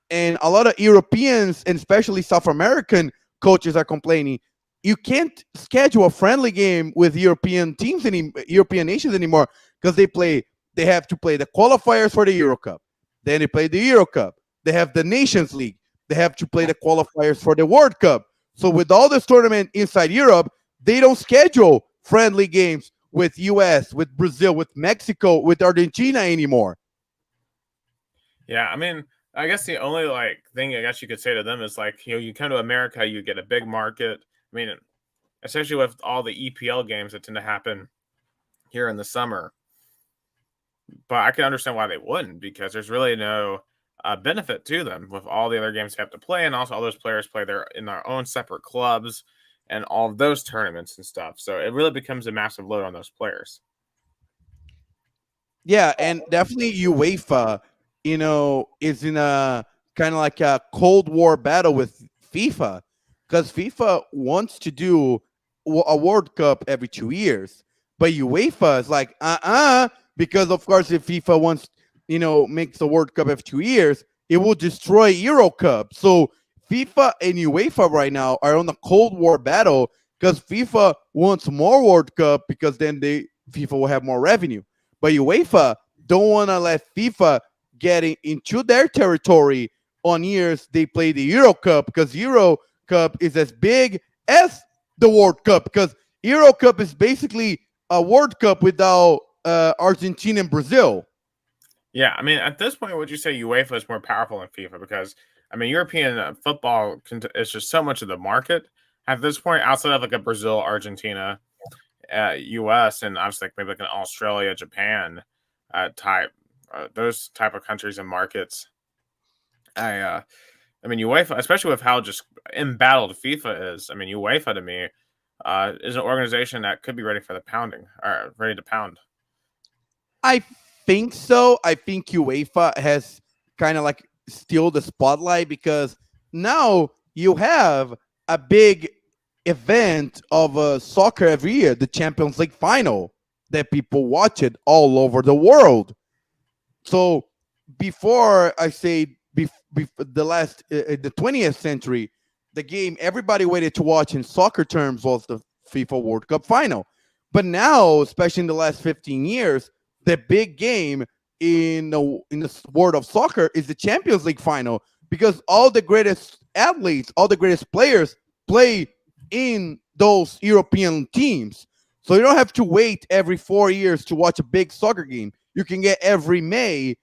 [SPEAKER 2] and a lot of Europeans and especially South American coaches are complaining, you can't schedule a friendly game with European teams, European nations anymore because they have to play the qualifiers for the Euro Cup. Then they play the Euro Cup. They have the Nations League. They have to play the qualifiers for the World Cup. So with all this tournament inside Europe, they don't schedule friendly games with U.S., with Brazil, with Mexico, with Argentina anymore.
[SPEAKER 1] Yeah, I mean, I guess the only thing I guess you could say to them is you come to America, you get a big market. I mean, especially with all the EPL games that tend to happen here in the summer. But I can understand why they wouldn't because there's really no benefit to them with all the other games they have to play, and also all those players play in their own separate clubs and all of those tournaments and stuff. So it really becomes a massive load on those players.
[SPEAKER 2] Yeah, and definitely UEFA, is in a kind of like a Cold War battle with FIFA, because FIFA wants to do a World Cup every 2 years, but UEFA is like, because of course if FIFA wants, makes the World Cup every 2 years, it will destroy Euro Cup. So FIFA and UEFA right now are on a Cold War battle because FIFA wants more World Cup because then FIFA will have more revenue. But UEFA don't want to let FIFA get into their territory on years they play the Euro Cup, because Euro Cup is as big as the World Cup, because Euro Cup is basically a World Cup without Argentina and Brazil.
[SPEAKER 1] Yeah, I mean, at this point, would you say UEFA is more powerful than FIFA? Because, I mean, European football is just so much of the market at this point, outside of like a Brazil, Argentina, US, and obviously maybe like an Australia, Japan type, those type of countries and markets. I mean, UEFA, especially with how just embattled FIFA is. I mean, UEFA to me is an organization that could be ready for the pounding, or ready to pound.
[SPEAKER 2] I think so. I think UEFA has kind of like steal the spotlight, because now you have a big event of soccer every year, the Champions League final, that people watch it all over the world. So before I say the 20th century, the game everybody waited to watch in soccer terms was the FIFA World Cup final. But now, especially in the last 15 years, the big game in the world of soccer is the Champions League final, because all the greatest athletes, all the greatest players play in those European teams. So you don't have to wait every 4 years to watch a big soccer game. You can get every May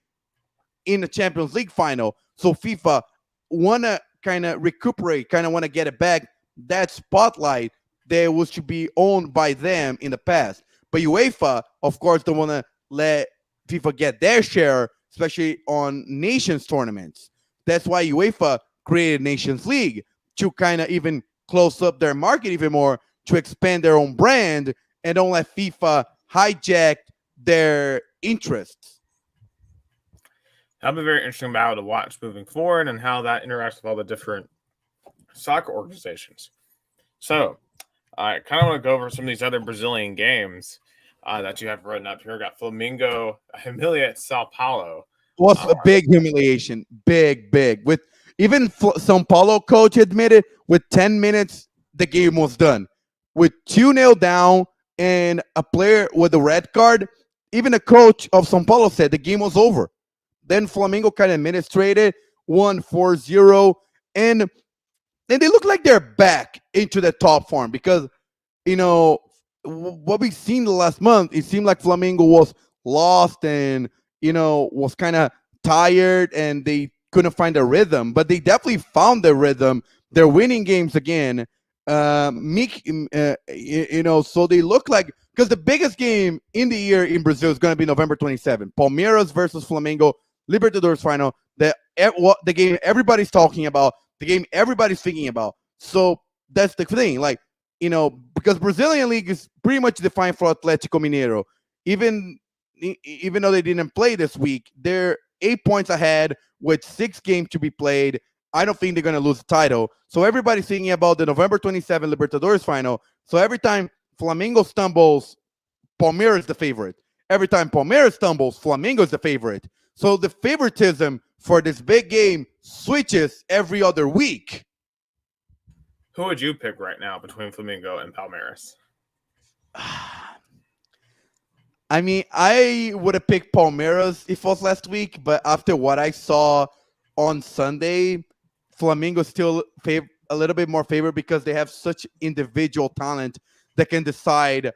[SPEAKER 2] in the Champions League final. So FIFA want to kind of recuperate, kind of want to get it back, that spotlight that was to be owned by them in the past. But UEFA, of course, don't want to let FIFA get their share, especially on nations tournaments. That's why UEFA created Nations League, to kind of even close up their market even more, to expand their own brand, and don't let FIFA hijack their interests.
[SPEAKER 1] That'll be very interesting battle to watch moving forward, and how that interacts with all the different soccer organizations. So I kind of want to go over some of these other Brazilian games that you have written up here. We got Flamengo humiliate Sao Paulo.
[SPEAKER 2] Was a big humiliation. Big. With even São Paulo coach admitted, with 10 minutes, the game was done. With 2-0 down and a player with a red card, even the coach of São Paulo said the game was over. Then Flamengo kind of administrated, won 4-0, and they look like they're back into the top form, because, what we've seen the last month, it seemed like Flamengo was lost and, was kind of tired, and they couldn't find a rhythm, but they definitely found their rhythm. They're winning games again. So they look like, because the biggest game in the year in Brazil is going to be November 27th, Palmeiras versus Flamengo, Libertadores final, the game everybody's talking about, the game everybody's thinking about. So that's the thing, like, because Brazilian league is pretty much defined for Atlético Mineiro. Even though they didn't play this week, they're 8 points ahead with 6 games to be played. I don't think they're going to lose the title. So everybody's thinking about the November 27 Libertadores final. So every time Flamengo stumbles, Palmeiras is the favorite. Every time Palmeiras stumbles, Flamengo is the favorite. So the favoritism for this big game switches every other week.
[SPEAKER 1] Who would you pick right now between Flamengo and Palmeiras?
[SPEAKER 2] I mean, I would have picked Palmeiras if it was last week, but after what I saw on Sunday, Flamengo is still a little bit more favored, because they have such individual talent that can decide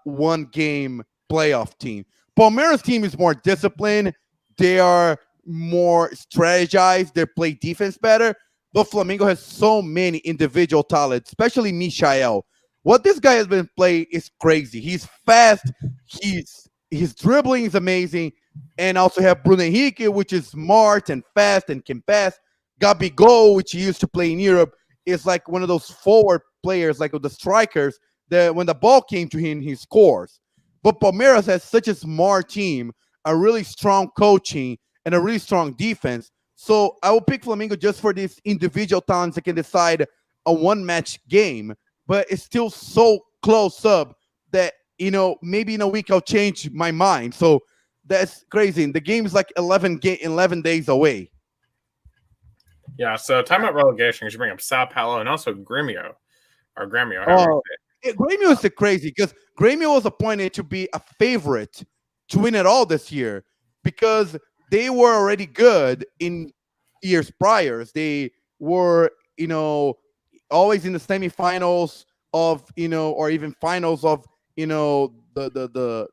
[SPEAKER 2] one game playoff team. Palmeiras team is more disciplined. They are more strategized. They play defense better. But Flamengo has so many individual talents, especially Michael. What this guy has been playing is crazy. He's fast. He's his dribbling is amazing. And also have Bruno Henrique, which is smart and fast and can pass. Gabigol, which he used to play in Europe, is like one of those forward players, like with the strikers, that when the ball came to him, he scores. But Palmeiras has such a smart team, a really strong coaching, and a really strong defense. So I will pick Flamengo just for these individual talents that can decide a one-match game. But it's still so close up that, maybe in a week I'll change my mind. So that's crazy. And the game is like 11 days away.
[SPEAKER 1] Yeah, so talking about relegation, you should bring up Sao Paulo and also Grêmio. Or Grêmio,
[SPEAKER 2] Grêmio is crazy because Grêmio was appointed to be a favorite to win it all this year because they were already good in years prior. They were, always in the semifinals of, or even finals of, the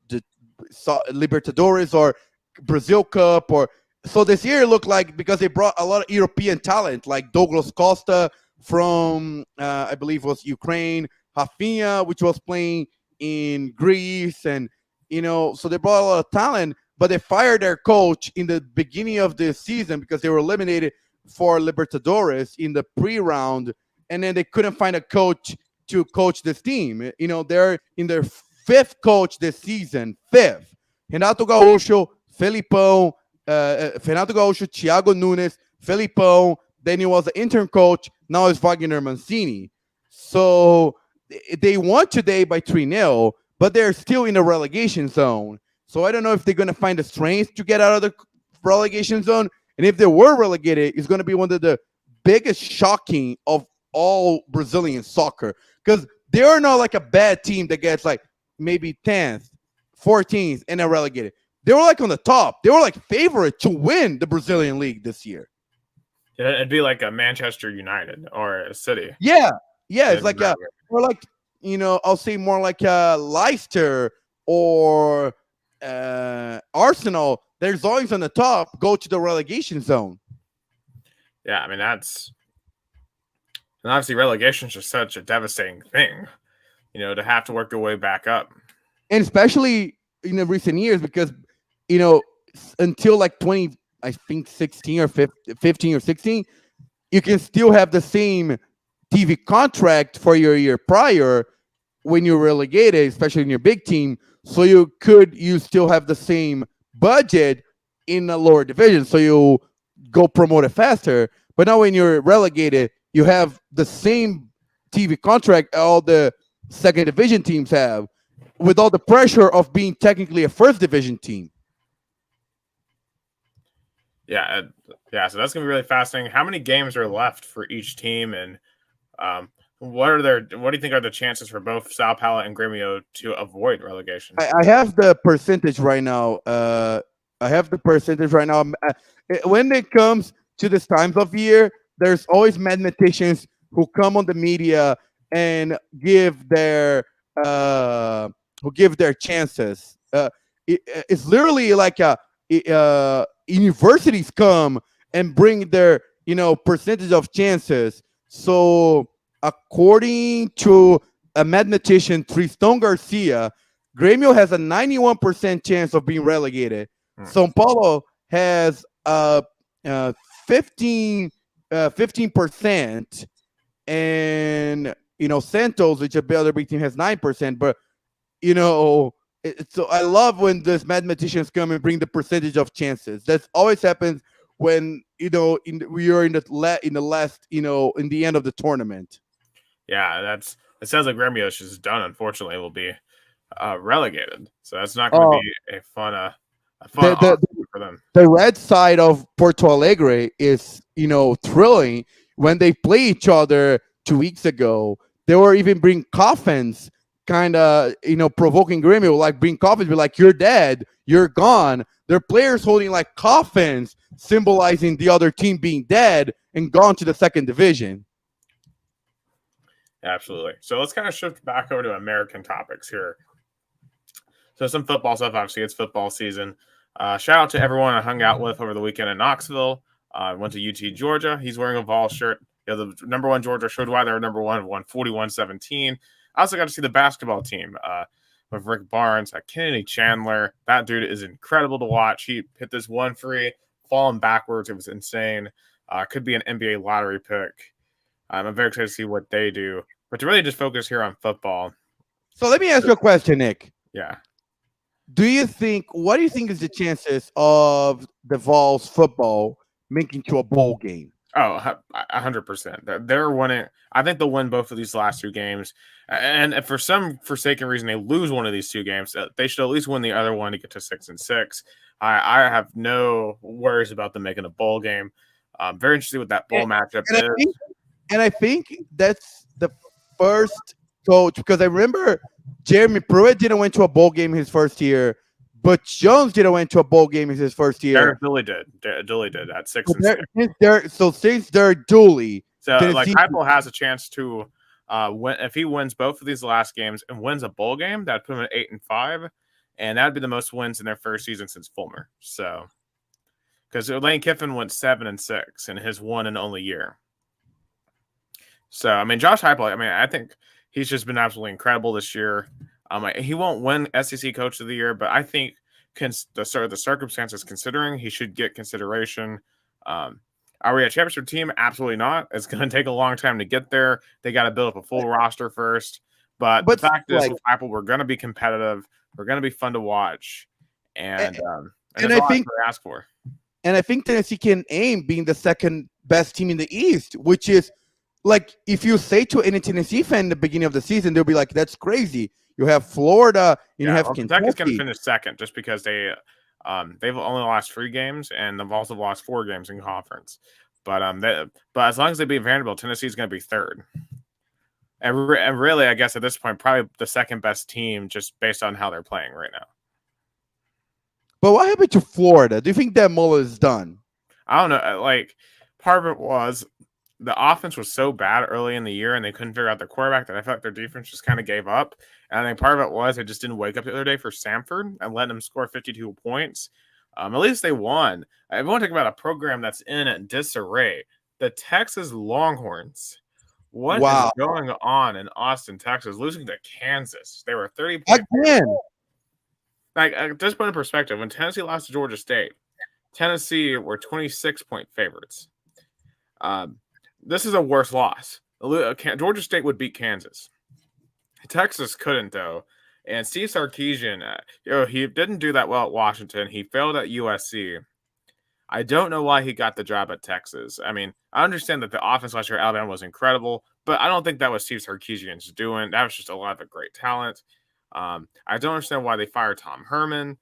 [SPEAKER 2] Libertadores or Brazil Cup. Or so this year it looked like, because they brought a lot of European talent like Douglas Costa from I believe was Ukraine, Rafinha, which was playing in Greece, and so they brought a lot of talent. But they fired their coach in the beginning of the season because they were eliminated for Libertadores in the pre-round, and then they couldn't find a coach to coach this team. They're in their fifth coach this season, fifth. Renato Gaúcho, Felipão, Renato Gaúcho, Thiago Nunes, Felipão. Then he was the intern coach. Now it's Wagner Mancini. So they won today by 3-0, but they're still in the relegation zone. So I don't know if they're going to find the strength to get out of the relegation zone. And if they were relegated, it's going to be one of the biggest shocking of all Brazilian soccer. Because they are not like a bad team that gets like maybe 10th, 14th, and then relegated. They were like on the top. They were like favorite to win the Brazilian league this year.
[SPEAKER 1] Yeah, it'd be like a Manchester United or a City.
[SPEAKER 2] Yeah. It's like or like, I'll say more like a Leicester or Arsenal. There's always on the top, go to the relegation zone.
[SPEAKER 1] Yeah, I mean, and obviously relegation is just such a devastating thing, to have to work your way back up.
[SPEAKER 2] And especially in the recent years, because, until like 16 or 15 or 16, you can still have the same TV contract for your year prior when you're relegated, especially in your big team. So you still have the same budget in a lower division. So you go promoted faster. But now when you're relegated, you have the same TV contract all the second division teams have, with all the pressure of being technically a first division team.
[SPEAKER 1] Yeah. So that's gonna be really fascinating. How many games are left for each team, and what do you think are the chances for both Sao Paulo and Grêmio to avoid relegation?
[SPEAKER 2] I have the percentage right now. When it comes to this times of year, there's always mathematicians who come on the media and give their chances. It's literally like universities come and bring their percentage of chances. So according to a mathematician, Tristão Garcia, Grêmio has a 91% chance of being relegated. São Paulo has 15%, and Santos, which a other big team, has 9%. But so I love when these mathematicians come and bring the percentage of chances. That always happens when we are in the last in the end of the tournament.
[SPEAKER 1] Yeah, it sounds like Grêmio is just done. Unfortunately, will be relegated. So that's not going to be a fun for them.
[SPEAKER 2] The red side of Porto Alegre is thrilling. When they play each other 2 weeks ago, they were even bring coffins, kind of provoking Grêmio, like bring coffins, be like, you're dead, you're gone. Their players holding like coffins, symbolizing the other team being dead and gone to the second division.
[SPEAKER 1] Absolutely. So let's kind of shift back over to American topics here. So some football stuff. Obviously, it's football season. Shout out to everyone I hung out with over the weekend in Knoxville. Went to UT Georgia. He's wearing a Vol shirt. The number one Georgia showed why they were number one, won 41-17. I also got to see the basketball team. with Rick Barnes, Kennedy Chandler. That dude is incredible to watch. He hit this one free, falling backwards. It was insane. Could be an NBA lottery pick. I'm very excited to see what they do. But to really just focus here on football.
[SPEAKER 2] So let me ask you a question, Nick.
[SPEAKER 1] Yeah.
[SPEAKER 2] What do you think is the chances of the Vols football making to a bowl game?
[SPEAKER 1] Oh, 100%. They're winning. I think they'll win both of these last 2 games. And if for some forsaken reason they lose one of these 2 games, they should at least win the other one to get to 6-6. I have no worries about them making a bowl game. Very interested what that bowl matchup is.
[SPEAKER 2] I think that's the first coach, because I remember Jeremy Pruitt didn't went to a bowl game his first year. But Jones didn't went to a bowl game in his first year.
[SPEAKER 1] Dooley did. Dooley did at 6-6.
[SPEAKER 2] Since they're Dooley,
[SPEAKER 1] so like Heupel has a chance to win if he wins both of these last games and wins a bowl game. That'd put him at 8-5, and that'd be the most wins in their first season since Fulmer. So, because Lane Kiffin went 7-6 in his one and only year. So I mean, Josh Heupel. I mean, I think he's just been absolutely incredible this year. He won't win SEC Coach of the Year, but I think the circumstances considering, he should get consideration. Are we a championship team? Absolutely not. It's going to take a long time to get there. They got to build up a full roster first. But the fact is, with Apple, we're going to be competitive. We're going to be fun to watch, and I think ask for.
[SPEAKER 2] And I think Tennessee can aim being the second best team in the East, which is like if you say to any Tennessee fan in the beginning of the season, they'll be like, "That's crazy." You have Florida, you have Kentucky.
[SPEAKER 1] Kentucky's going to finish second just because they've only lost 3 games and they've also lost 4 games in conference. But as long as they beat Vanderbilt, Tennessee's going to be third. And really, I guess at this point, probably the second best team just based on how they're playing right now.
[SPEAKER 2] But what happened to Florida? Do you think that Muller is done?
[SPEAKER 1] I don't know. Like, part of it was the offense was so bad early in the year and they couldn't figure out their quarterback that I felt like their defense just kind of gave up. And I think part of it was they just didn't wake up the other day for Samford and let them score 52 points. At least they won. I want to talk about a program that's in disarray. The Texas Longhorns. What is going on in Austin, Texas? Losing to Kansas. They were 30 points.
[SPEAKER 2] Again.
[SPEAKER 1] Like, just put in perspective, when Tennessee lost to Georgia State, Tennessee were 26-point favorites. This is a worse loss. Georgia State would beat Kansas. Texas couldn't, though. And Steve Sarkisian, he didn't do that well at Washington. He failed at USC. I don't know why he got the job at Texas. I mean, I understand that the offense last year at Alabama was incredible, but I don't think that was Steve Sarkisian's doing. That was just a lot of great talent. I don't understand why they fired Tom Herman.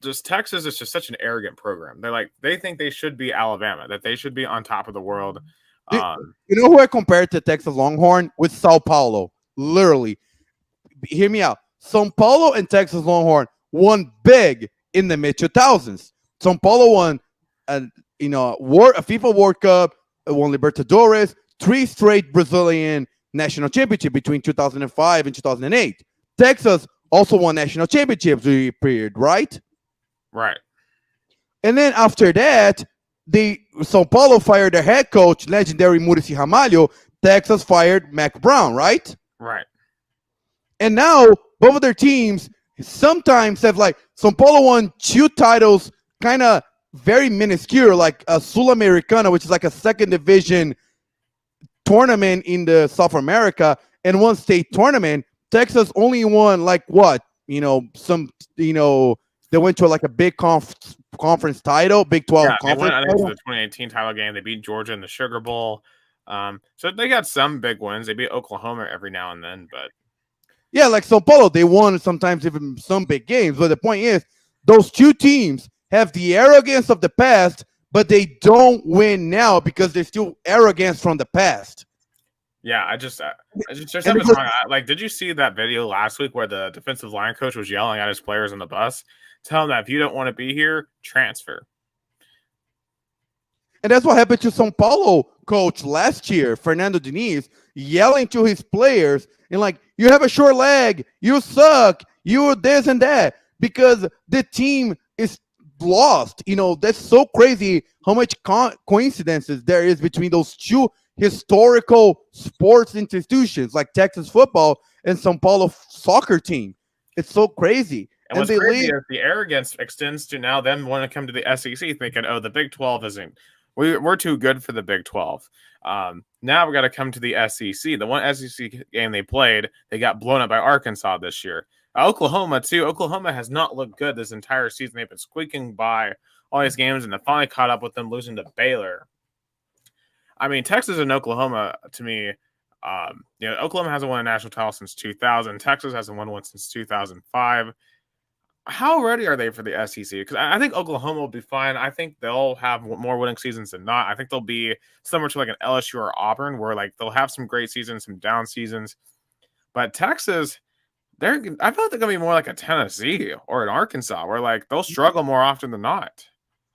[SPEAKER 1] Just Texas is just such an arrogant program. They think they should be Alabama, that they should be on top of the world.
[SPEAKER 2] You know who I compared to Texas Longhorn? With Sao Paulo. Literally. Hear me out. Sao Paulo and Texas Longhorn won big in the mid-2000s. Sao Paulo won a FIFA World Cup, won Libertadores, 3 straight Brazilian national championship between 2005 and 2008. Texas also won national championships during the period, right?
[SPEAKER 1] Right.
[SPEAKER 2] And then after that, Sao Paulo fired their head coach, legendary Muricy Ramalho. Texas fired Mac Brown, right?
[SPEAKER 1] Right.
[SPEAKER 2] And now both of their teams sometimes have Sao Paulo won 2 titles, kind of very minuscule, like a Sul-Americana, which is like a second division tournament in the South America, and 1 state tournament. Texas only won they went to a big conference title, Big 12 conference.
[SPEAKER 1] They went to the 2018 title game. They beat Georgia in the Sugar Bowl. So they got some big wins. They beat Oklahoma every now and then, but
[SPEAKER 2] yeah, like Sao Paulo, they won sometimes even some big games. But the point is, those 2 teams have the arrogance of the past, but they don't win now because they're still arrogance from the past.
[SPEAKER 1] Yeah, I just something wrong. Did you see that video last week where the defensive line coach was yelling at his players on the bus, telling them that if you don't want to be here, transfer?
[SPEAKER 2] And that's what happened to Sao Paulo coach last year, Fernando Diniz, yelling to his players and you have a short leg, you suck, you this and that, because the team is lost. That's so crazy how much coincidences there is between those 2 historical sports institutions like Texas football and Sao Paulo soccer team. It's so crazy.
[SPEAKER 1] And what's crazy is the arrogance extends to now them want to come to the SEC thinking, oh, the Big 12 isn't. We're too good for the Big 12. Now we got to come to the SEC. The one SEC game they played, they got blown up by Arkansas this year. Oklahoma, too. Oklahoma has not looked good this entire season. They've been squeaking by all these games, and they finally caught up with them, losing to Baylor. I mean, Texas and Oklahoma, to me, Oklahoma hasn't won a national title since 2000. Texas hasn't won one since 2005. How ready are they for the SEC? Because I think Oklahoma will be fine. I think they'll have more winning seasons than not. I think they'll be similar to like an LSU or Auburn, where like they'll have some great seasons, some down seasons. But Texas, I feel like they're gonna be more like a Tennessee or an Arkansas, where like they'll struggle more often than not.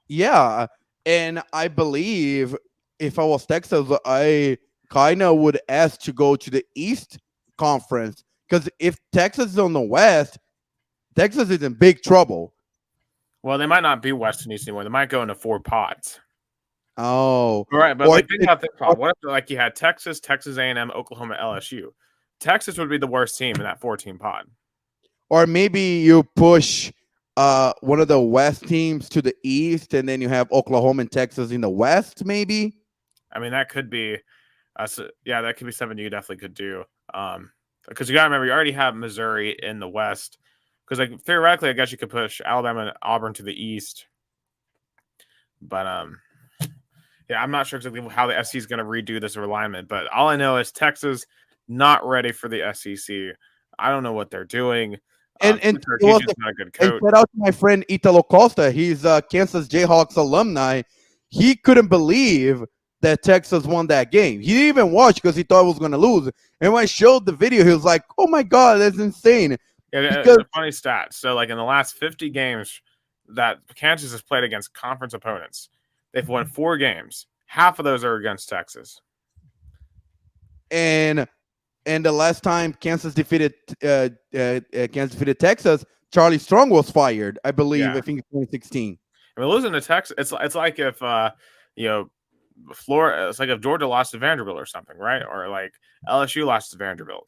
[SPEAKER 2] Yeah, and I believe if I was Texas, I kind of would ask to go to the East Conference, because if Texas is on the West, Texas is in big trouble.
[SPEAKER 1] Well, they might not be West and East anymore. They might go into 4 pods.
[SPEAKER 2] Oh,
[SPEAKER 1] right. But like, think about this pod. What if like you had Texas, Texas A&M, Oklahoma, LSU? Texas would be the worst team in that 14 pod.
[SPEAKER 2] Or maybe you push one of the West teams to the East, and then you have Oklahoma and Texas in the West, maybe.
[SPEAKER 1] I mean, that could be, that could be something you definitely could do. Because you got to remember, you already have Missouri in the West. Because like theoretically, I guess you could push Alabama and Auburn to the East. But I'm not sure exactly how the SEC is going to redo this alignment. But all I know is Texas not ready for the SEC. I don't know what they're doing.
[SPEAKER 2] And
[SPEAKER 1] Sarkisian's not a good coach.
[SPEAKER 2] And shout out to my friend Italo Costa. He's a Kansas Jayhawks alumni. He couldn't believe that Texas won that game. He didn't even watch because he thought it was going to lose. And when I showed the video, he was like, "Oh my God, that's insane!"
[SPEAKER 1] Yeah, it's a funny stat. So, like in the last 50 games that Kansas has played against conference opponents, they've won 4 games. Half of those are against Texas.
[SPEAKER 2] And the last time Kansas defeated Texas, Charlie Strong was fired, I believe. Yeah. I think 2016.
[SPEAKER 1] I mean, losing to Texas, it's like if Florida, it's like if Georgia lost to Vanderbilt or something, right? Or like LSU lost to Vanderbilt.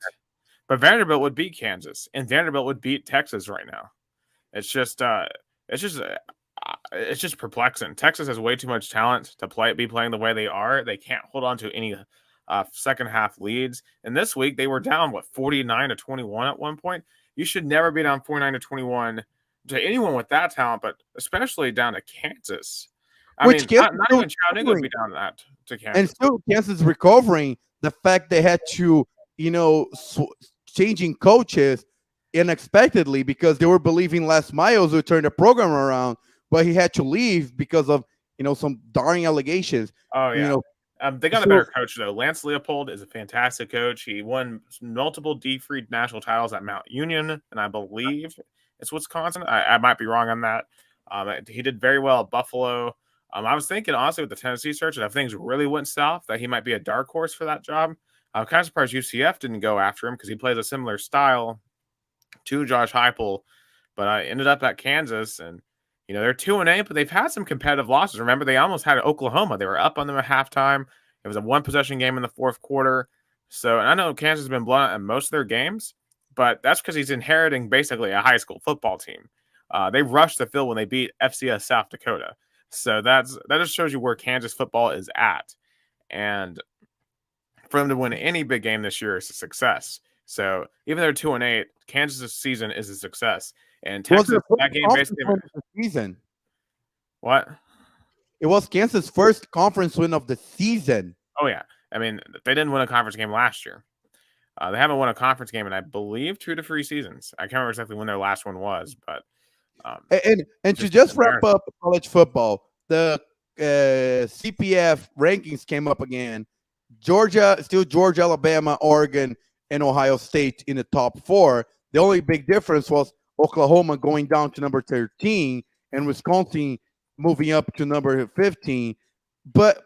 [SPEAKER 1] But Vanderbilt would beat Kansas, and Vanderbilt would beat Texas right now. It's just perplexing. Texas has way too much talent to be playing the way they are. They can't hold on to any second half leads. And this week they were down 49-21 at one point. You should never be down 49-21 to anyone with that talent, but especially down to Kansas. Not even Chattanooga would be down that to Kansas.
[SPEAKER 2] And still Kansas recovering. The fact they had to, changing coaches unexpectedly because they were believing Les Miles would turn the program around, but he had to leave because of some darn allegations.
[SPEAKER 1] Oh yeah. They got a better coach though. Lance Leopold is a fantastic coach. He won multiple D3 national titles at Mount Union, and I believe it's Wisconsin. I might be wrong on that. He did very well at Buffalo. I was thinking honestly with the Tennessee search that if things really went south, that he might be a dark horse for that job. I'm kind of surprised UCF didn't go after him because he plays a similar style to Josh Heupel, but I ended up at Kansas, and they're 2-8, but they've had some competitive losses. Remember, they almost had Oklahoma. They were up on them at halftime. It was a 1-possession game in the fourth quarter. So, and I know Kansas has been blown out in most of their games, but that's because he's inheriting basically a high school football team. They rushed the field when they beat FCS South Dakota. So that just shows you where Kansas football is at. And for them to win any big game this year is a success. So even though they're 2-8, Kansas' season is a success. And Texas, that game basically
[SPEAKER 2] season.
[SPEAKER 1] What?
[SPEAKER 2] It was Kansas' first conference win of the season.
[SPEAKER 1] Oh yeah, I mean they didn't win a conference game last year. They haven't won a conference game in I believe 2 to 3 seasons. I can't remember exactly when their last one was, but
[SPEAKER 2] and to just wrap up college football, the CPF rankings came up again. Georgia, Alabama, Oregon, and Ohio State in the top 4. The only big difference was Oklahoma going down to number 13 and Wisconsin moving up to number 15. But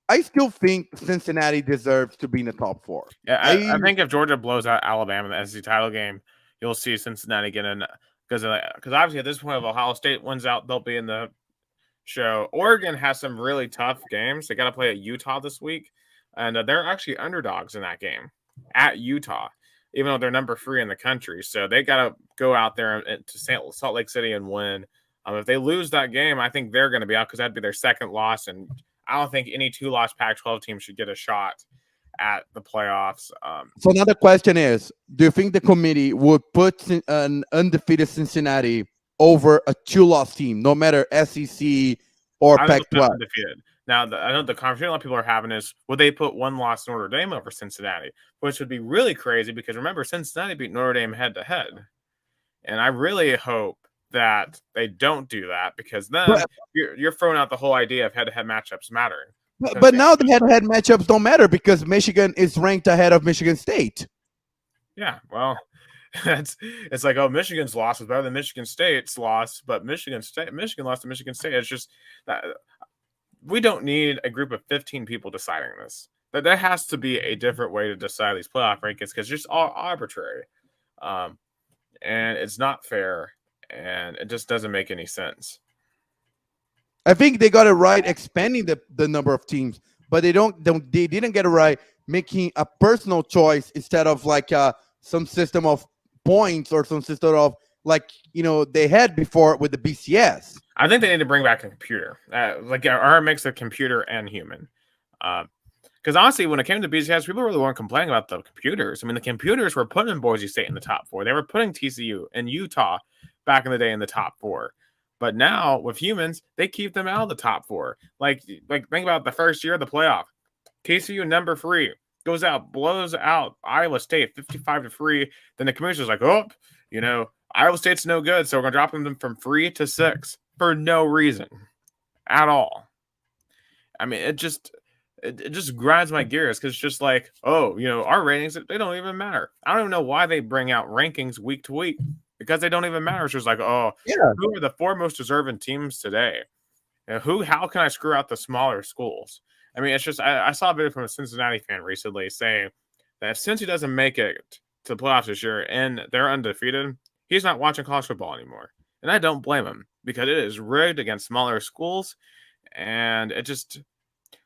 [SPEAKER 2] I still think Cincinnati deserves to be in the top 4.
[SPEAKER 1] Yeah, I think if Georgia blows out Alabama in the SEC title game, you'll see Cincinnati get in because obviously at this point, if Ohio State wins out, they'll be in the show. Oregon has some really tough games. They got to play at Utah this week, and they're actually underdogs in that game at Utah. even though they're number 3 in the country. So they got to go out there to Salt Lake City and win. If they lose that game, I think they're going to be out because that'd be their second loss. And I don't think any 2-loss Pac-12 team should get a shot at the playoffs.
[SPEAKER 2] So another question is, do you think the committee would put an undefeated Cincinnati over a 2-loss team, no matter SEC or Pac-12?
[SPEAKER 1] Undefeated. Now, I know the conversation a lot of people are having is, would they put 1-loss Notre Dame over Cincinnati? Which would be really crazy because remember, Cincinnati beat Notre Dame head-to-head. And I really hope that they don't do that because then you're throwing out the whole idea of head-to-head matchups mattering.
[SPEAKER 2] But now the head-to-head matchups don't matter because Michigan is ranked ahead of Michigan State.
[SPEAKER 1] Yeah, well, it's like, oh, Michigan's loss was better than Michigan State's loss, but Michigan lost to Michigan State. It's just that we don't need a group of 15 people deciding this. That there has to be a different way to decide these playoff rankings because it's just all arbitrary, and it's not fair, and it just doesn't make any sense.
[SPEAKER 2] I think they got it right expanding the number of teams, but they didn't get it right making a personal choice instead of like some system of points or some system of like they had before with the BCS.
[SPEAKER 1] I think they need to bring back a computer, like our mix of computer and human. Because honestly, when it came to BCS, people really weren't complaining about the computers. I mean, the computers were putting Boise State in the top 4. They were putting TCU and Utah back in the day in the top 4. But now with humans, they keep them out of the top 4. Like think about the first year of the playoff. TCU number 3 goes out, blows out Iowa State 55-3. Then the commissioner's like, oh, Iowa State's no good, so we're gonna drop them from 3 to 6 for no reason at all. I mean, it just grinds my gears because it's just like, oh, our ratings, they don't even matter. I don't even know why they bring out rankings week to week because they don't even matter. It's just like, oh, yeah, who are the 4 most deserving teams today? How can I screw out the smaller schools? I mean, it's just, I saw a video from a Cincinnati fan recently saying that if Cincy doesn't make it to the playoffs this year and they're undefeated, he's not watching college football anymore. And I don't blame him because it is rigged against smaller schools. And it just,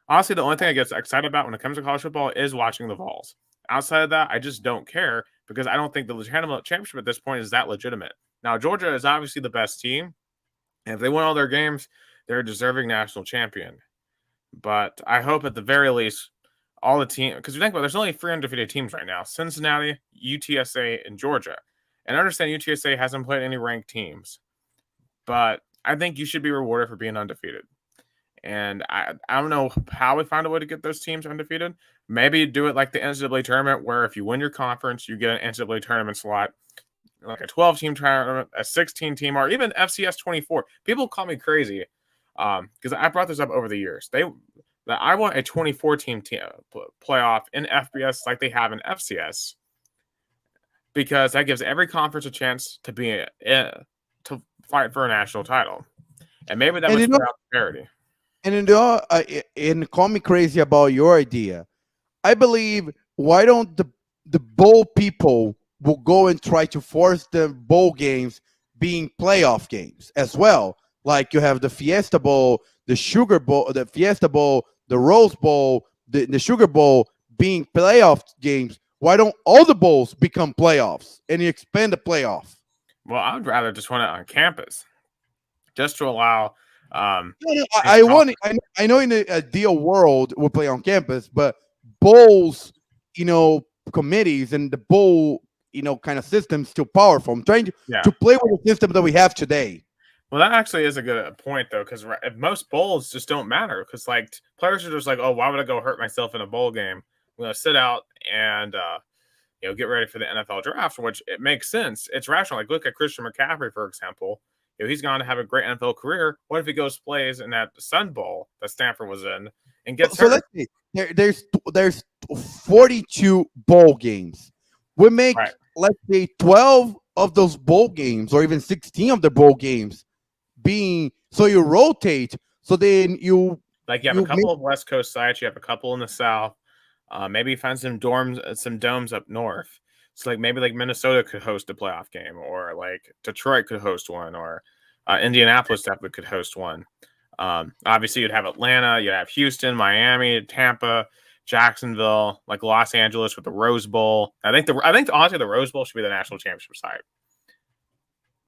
[SPEAKER 1] honestly, the only thing I get excited about when it comes to college football is watching the Vols. Outside of that, I just don't care because I don't think the championship at this point is that legitimate. Now, Georgia is obviously the best team. And if they win all their games, they're a deserving national champion. But I hope at the very least, all the teams, because you think about it, there's only 3 undefeated teams right now: Cincinnati, UTSA, and Georgia. And I understand UTSA hasn't played any ranked teams, but I think you should be rewarded for being undefeated. And I don't know how we find a way to get those teams undefeated. Maybe do it like the NCAA tournament, where if you win your conference, you get an NCAA tournament slot, like a 12-team tournament, a 16-team, or even FCS 24. People call me crazy because I brought this up over the years. I want a 24-team playoff in FBS like they have in FCS, because that gives every conference a chance to be to fight for a national title, and maybe that was without parity.
[SPEAKER 2] And call me crazy about your idea. I believe, why don't the bowl people will go and try to force the bowl games being playoff games as well? Like you have the Fiesta Bowl, the Sugar Bowl, the Fiesta Bowl, the Rose Bowl, the Sugar Bowl being playoff games. Why don't all the bowls become playoffs and you expand the playoff?
[SPEAKER 1] Well, I would rather just run it on campus, just to allow.
[SPEAKER 2] I know in the ideal world we'll play on campus, but bowls, committees and the bowl, kind of system still powerful. I'm trying to play with the system that we have today.
[SPEAKER 1] Well, that actually is a good point, though, because most bowls just don't matter. Because players are just like, oh, why would I go hurt myself in a bowl game? I'm going to sit out and get ready for the NFL draft, which it makes sense. It's rational. Like, look at Christian McCaffrey, for example. He's going to have a great NFL career. What if he plays in that Sun Bowl that Stanford was in and gets hurt?
[SPEAKER 2] Let's see. There's 42 bowl games. We make, let's say, 12 of those bowl games, or even 16 of the bowl games so you rotate. So then you
[SPEAKER 1] have a couple of West Coast sites. You have a couple in the South. Maybe you find some domes up north. So maybe Minnesota could host a playoff game, or Detroit could host one, or Indianapolis definitely could host one. Obviously, you'd have Atlanta, you'd have Houston, Miami, Tampa. Jacksonville, like Los Angeles with the Rose Bowl. I think honestly the Rose Bowl should be the national championship site,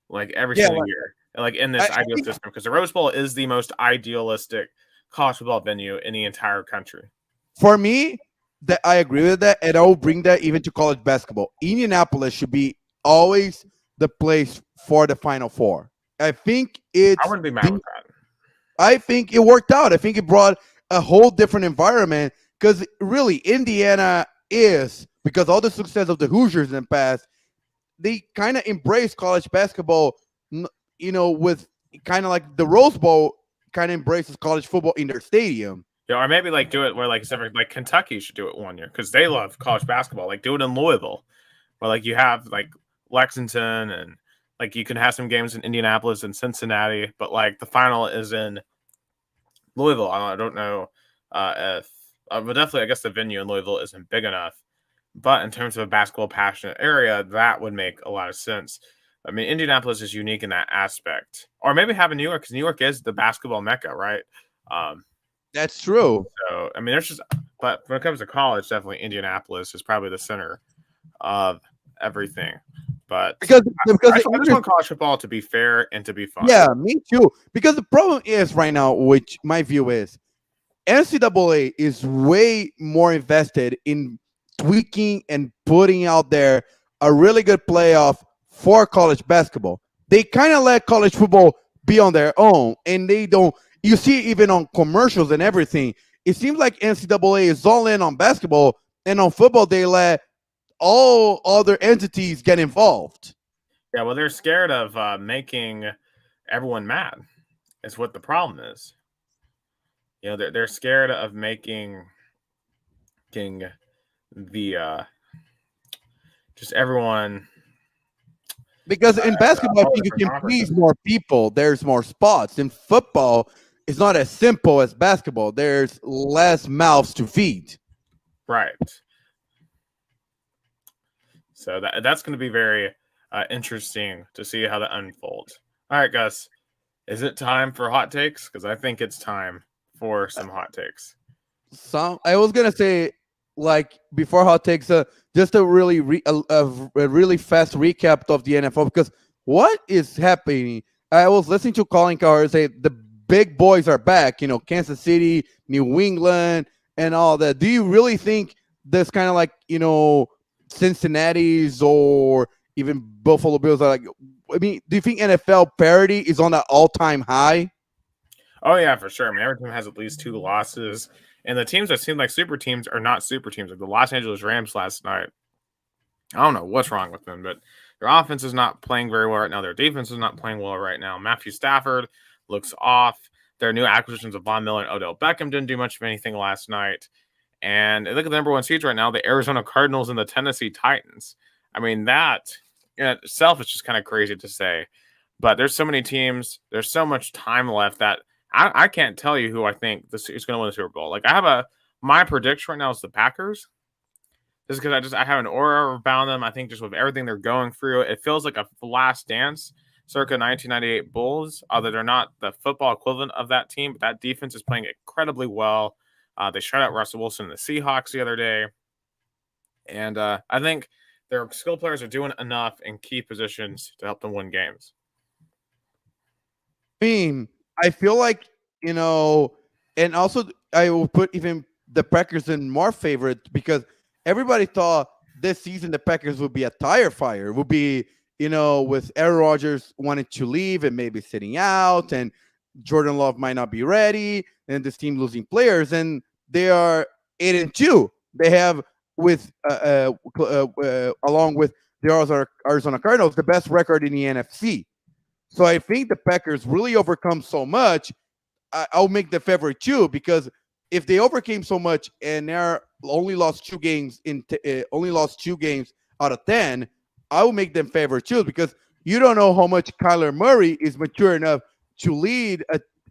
[SPEAKER 1] like every single year, like in this ideal system, because the Rose Bowl is the most idealistic college football venue in the entire country.
[SPEAKER 2] For me, that I agree with that, and I will bring that even to college basketball. Indianapolis should be always the place for the Final Four. I think
[SPEAKER 1] I wouldn't be mad with that.
[SPEAKER 2] I think it worked out. I think it brought a whole different environment because really Indiana is, because all the success of the Hoosiers in the past, they kind of embrace college basketball, with kind of like the Rose Bowl kind of embraces college football in their stadium.
[SPEAKER 1] Yeah, or maybe like do it where like Kentucky should do it one year because they love college basketball. Like do it in Louisville, where like you have like Lexington and like you can have some games in Indianapolis and Cincinnati, but like the final is in Louisville. I don't know if, but definitely I guess the venue in Louisville isn't big enough. But in terms of a basketball passionate area, that would make a lot of sense. I mean, Indianapolis is unique in that aspect, or maybe have in New York because New York is the basketball mecca, right?
[SPEAKER 2] That's true.
[SPEAKER 1] So I mean, but when it comes to college, definitely Indianapolis is probably the center of everything. But
[SPEAKER 2] because
[SPEAKER 1] I just want college football to be fair and to be fun.
[SPEAKER 2] Yeah, me too. Because the problem is right now, which my view is, NCAA is way more invested in tweaking and putting out there a really good playoff for college basketball. They kind of let college football be on their own, and they don't. You see, even on commercials and everything, it seems like NCAA is all in on basketball, and on football they let all other entities get involved.
[SPEAKER 1] Yeah, well, they're scared of making everyone mad. Is what the problem is. You know, they're scared of making the just everyone.
[SPEAKER 2] Because in basketball, I think you can please more people. There's more spots. In football, it's not as simple as basketball. There's less mouths to feed.
[SPEAKER 1] Right. So that's going to be very interesting to see how that unfolds. All right, Gus. Is it time for hot takes? Because I think it's time for some hot takes.
[SPEAKER 2] I was going to say, like, before hot takes, just a really really fast recap of the NFL, because what is happening? I was listening to Colin Cowherd say the big boys are back, Kansas City, New England, and all that. Do you really think this kind of like, Cincinnati's or even Buffalo Bills are like, I mean, do you think NFL parity is on that all-time high?
[SPEAKER 1] Oh, yeah, for sure. I mean, every team has at least 2 losses. And the teams that seem like super teams are not super teams. Like the Los Angeles Rams last night, I don't know what's wrong with them, but their offense is not playing very well right now. Their defense is not playing well right now. Matthew Stafford looks off. Their new acquisitions of Von Miller and Odell Beckham didn't do much of anything last night. And look at the number 1 seeds right now, the Arizona Cardinals and the Tennessee Titans. I mean, that in itself is just kind of crazy to say. But there's so many teams. There's so much time left that I can't tell you who I think is going to win the Super Bowl. Like my prediction right now is the Packers. Just because I have an aura about them. I think just with everything they're going through, it feels like a last dance circa 1998 Bulls. Although they're not the football equivalent of that team, but that defense is playing incredibly well. They shut out Russell Wilson and the Seahawks the other day. And I think their skill players are doing enough in key positions to help them win games.
[SPEAKER 2] I feel like, and also I will put even the Packers in more favorite because everybody thought this season the Packers would be a tire fire. It would be, with Aaron Rodgers wanting to leave and maybe sitting out, and Jordan Love might not be ready, and this team losing players, and they are 8-2. They have along with the Arizona Cardinals the best record in the NFC. So I think the Packers really overcome so much. I'll make the favorite too, because if they overcame so much and they're only lost 2 games out of 10, I will make them favorite too, because you don't know how much Kyler Murray is mature enough to lead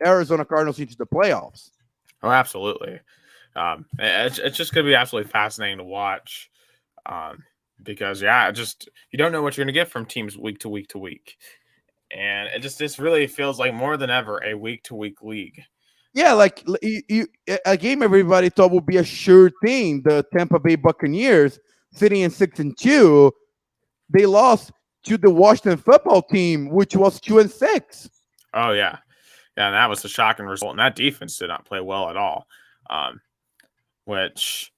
[SPEAKER 2] Arizona Cardinals into the playoffs.
[SPEAKER 1] Oh, absolutely. It's just going to be absolutely fascinating to watch because, you don't know what you're going to get from teams week to week to week. And it just really feels like more than ever a week-to-week league.
[SPEAKER 2] Yeah, like a game everybody thought would be a sure thing. The Tampa Bay Buccaneers sitting in 6-2, they lost to the Washington football team, which was 2-6.
[SPEAKER 1] Oh yeah, yeah, and that was a shocking result. And that defense did not play well at all, which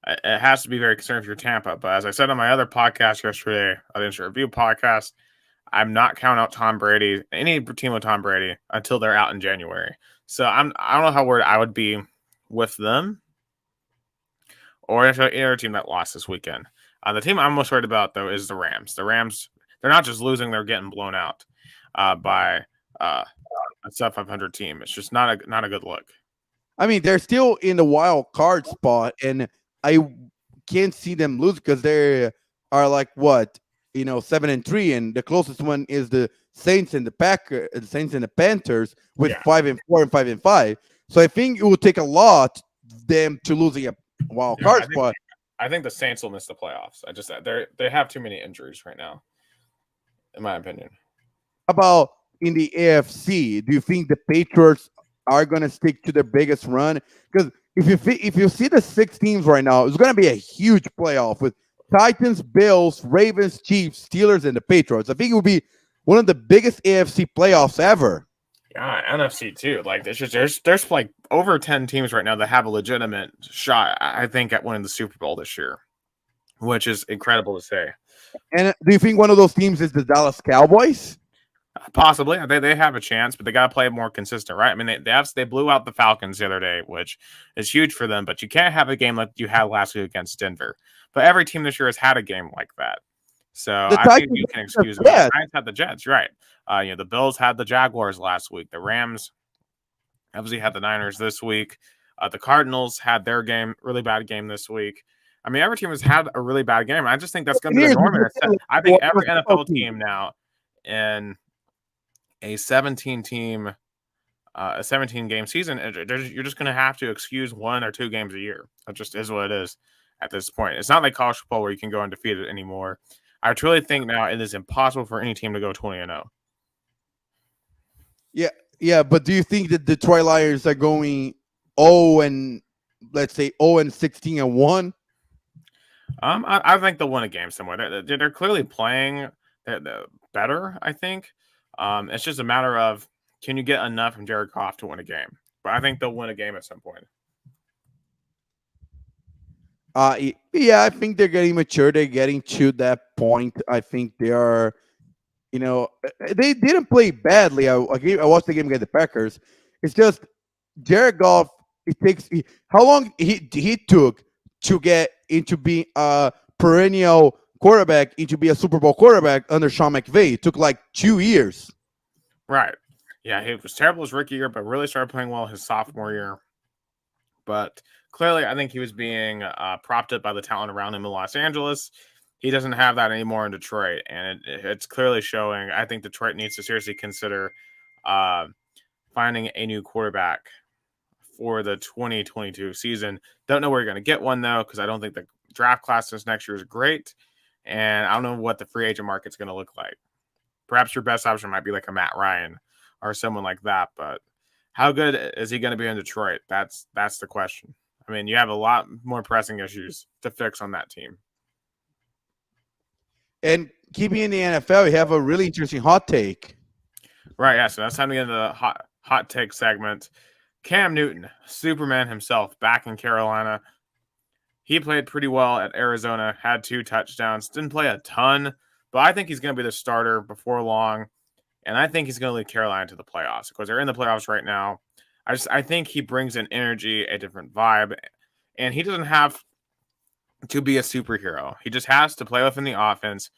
[SPEAKER 1] it has to be very concerning for your Tampa. But as I said on my other podcast yesterday, the Instant Review podcast, I'm not counting out Tom Brady, any team with Tom Brady, until they're out in January. So I don't know how worried I would be with them or if any other team that lost this weekend. The team I'm most worried about though is the Rams. The Rams, they're not just losing; they're getting blown out by a sub 500 team. It's just not a good look.
[SPEAKER 2] I mean, they're still in the wild card spot, and I can't see them lose because they are like what 7-3, and the closest one is the Saints and the Saints and the Panthers with 5-4 and 5-5. So I think it will take a lot them to losing a wild card spot.
[SPEAKER 1] I think the Saints will miss the playoffs. They have too many injuries right now, in my opinion.
[SPEAKER 2] About in the AFC, do you think the Patriots are going to stick to their biggest run? Because if you see the 6 teams right now, it's going to be a huge playoff with Titans, Bills, Ravens, Chiefs, Steelers, and the Patriots. I think it will be one of the biggest AFC playoffs ever.
[SPEAKER 1] Yeah, NFC too. Like there's like over 10 teams right now that have a legitimate shot, I think, at winning the Super Bowl this year, which is incredible to say.
[SPEAKER 2] And do you think one of those teams is the Dallas Cowboys?
[SPEAKER 1] Possibly. They have a chance, but they got to play more consistent, right? I mean, they blew out the Falcons the other day, which is huge for them, but you can't have a game like you had last week against Denver. But every team this year has had a game like that. So I think you can excuse it. The Giants had the Jets, right? The Bills had the Jaguars last week. The Rams obviously had the Niners this week. The Cardinals had their really bad game this week. I mean, every team has had a really bad game. I just think that's going to be the norm. I think every NFL team now in a 17-game season, you're just going to have to excuse 1 or 2 games a year. That just is what it is at this point. It's not like college football where you can go undefeated anymore. I truly think now it is impossible for any team to go 20-0.
[SPEAKER 2] Yeah, but do you think that the Detroit Lions are going 0-16-1?
[SPEAKER 1] I think they'll win a game somewhere. They're clearly playing better, I think. It's just a matter of, can you get enough from Jared Goff to win a game? But I think they'll win a game at some point.
[SPEAKER 2] Yeah, I think they're getting mature. They're getting to that point. I think they are, they didn't play badly. I watched the game against the Packers. It's just Jared Goff. It takes how long he took to get into being a perennial quarterback, into be a Super Bowl quarterback under Sean McVay. It took like 2 years.
[SPEAKER 1] Right. Yeah, he was terrible his rookie year, but really started playing well his sophomore year. But clearly, I think he was being propped up by the talent around him in Los Angeles. He doesn't have that anymore in Detroit, and it's clearly showing. I think Detroit needs to seriously consider finding a new quarterback for the 2022 season. Don't know where you're going to get one, though, because I don't think the draft class this next year is great, and I don't know what the free agent market's going to look like. Perhaps your best option might be like a Matt Ryan or someone like that, but how good is he going to be in Detroit? That's the question. I mean, you have a lot more pressing issues to fix on that team.
[SPEAKER 2] And keeping in the NFL, you have a really interesting hot take.
[SPEAKER 1] Right, yeah. So that's time to get into the hot take segment. Cam Newton, Superman himself, back in Carolina. He played pretty well at Arizona, had 2 touchdowns, didn't play a ton, but I think he's going to be the starter before long, and I think he's going to lead Carolina to the playoffs because they're in the playoffs right now. I think he brings an energy, a different vibe, and he doesn't have to be a superhero. He just has to play within the offense,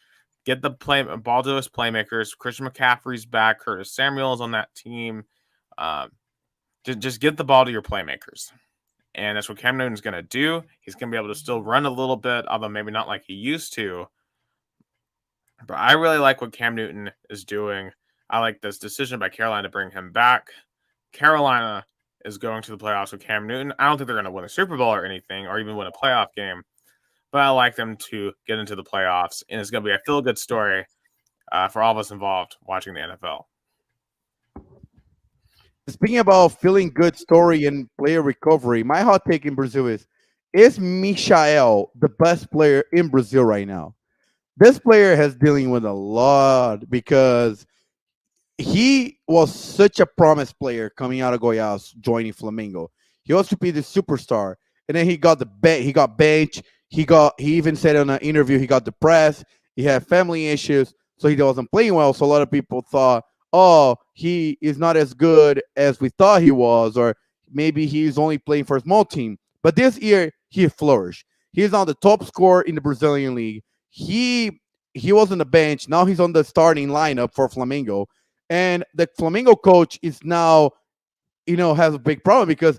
[SPEAKER 1] get the ball to his playmakers. Christian McCaffrey's back, Curtis Samuel's on that team. Just get the ball to your playmakers. And that's what Cam Newton's going to do. He's going to be able to still run a little bit, although maybe not like he used to. But I really like what Cam Newton is doing. I like this decision by Carolina to bring him back. Carolina is going to the playoffs with Cam Newton. I don't think they're going to win a Super Bowl or anything, or even win a playoff game. But I like them to get into the playoffs. And it's going to be a feel-good story for all of us involved watching the NFL.
[SPEAKER 2] speaking about feeling good story and player recovery, my hot take in Brazil is Michael the best player in Brazil right now? This player has dealing with a lot because he was such a promise player coming out of Goiás, joining Flamengo. He was to be the superstar, and then he got he got benched. He even said in an interview he got depressed. He had family issues, so he wasn't playing well. So a lot of people thought, oh, he is not as good as we thought he was, or maybe he's only playing for a small team. But this year he flourished. He's now the top scorer in the Brazilian league. He was on the bench. Now he's on the starting lineup for Flamengo, and the Flamengo coach is now, has a big problem because,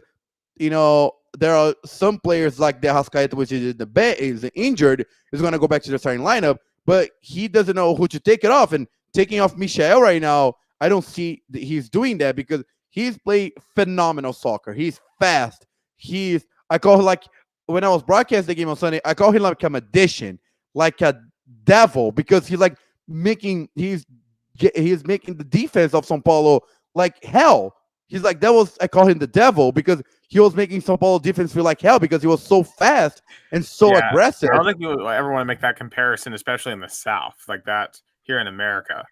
[SPEAKER 2] there are some players like the Arrascaeta, which is is injured, is going to go back to the starting lineup, but he doesn't know who to take it off. And taking off Michael right now, I don't see he's doing that because he's playing phenomenal soccer. He's fast. I call him, like, when I was broadcasting the game on Sunday, I call him like a magician, like a devil, because he's like he's making the defense of São Paulo like hell. He's like, I call him the devil because he was making São Paulo defense feel like hell because he was so fast and so aggressive.
[SPEAKER 1] I don't think you would ever want to make that comparison, especially in the South, like that here in America.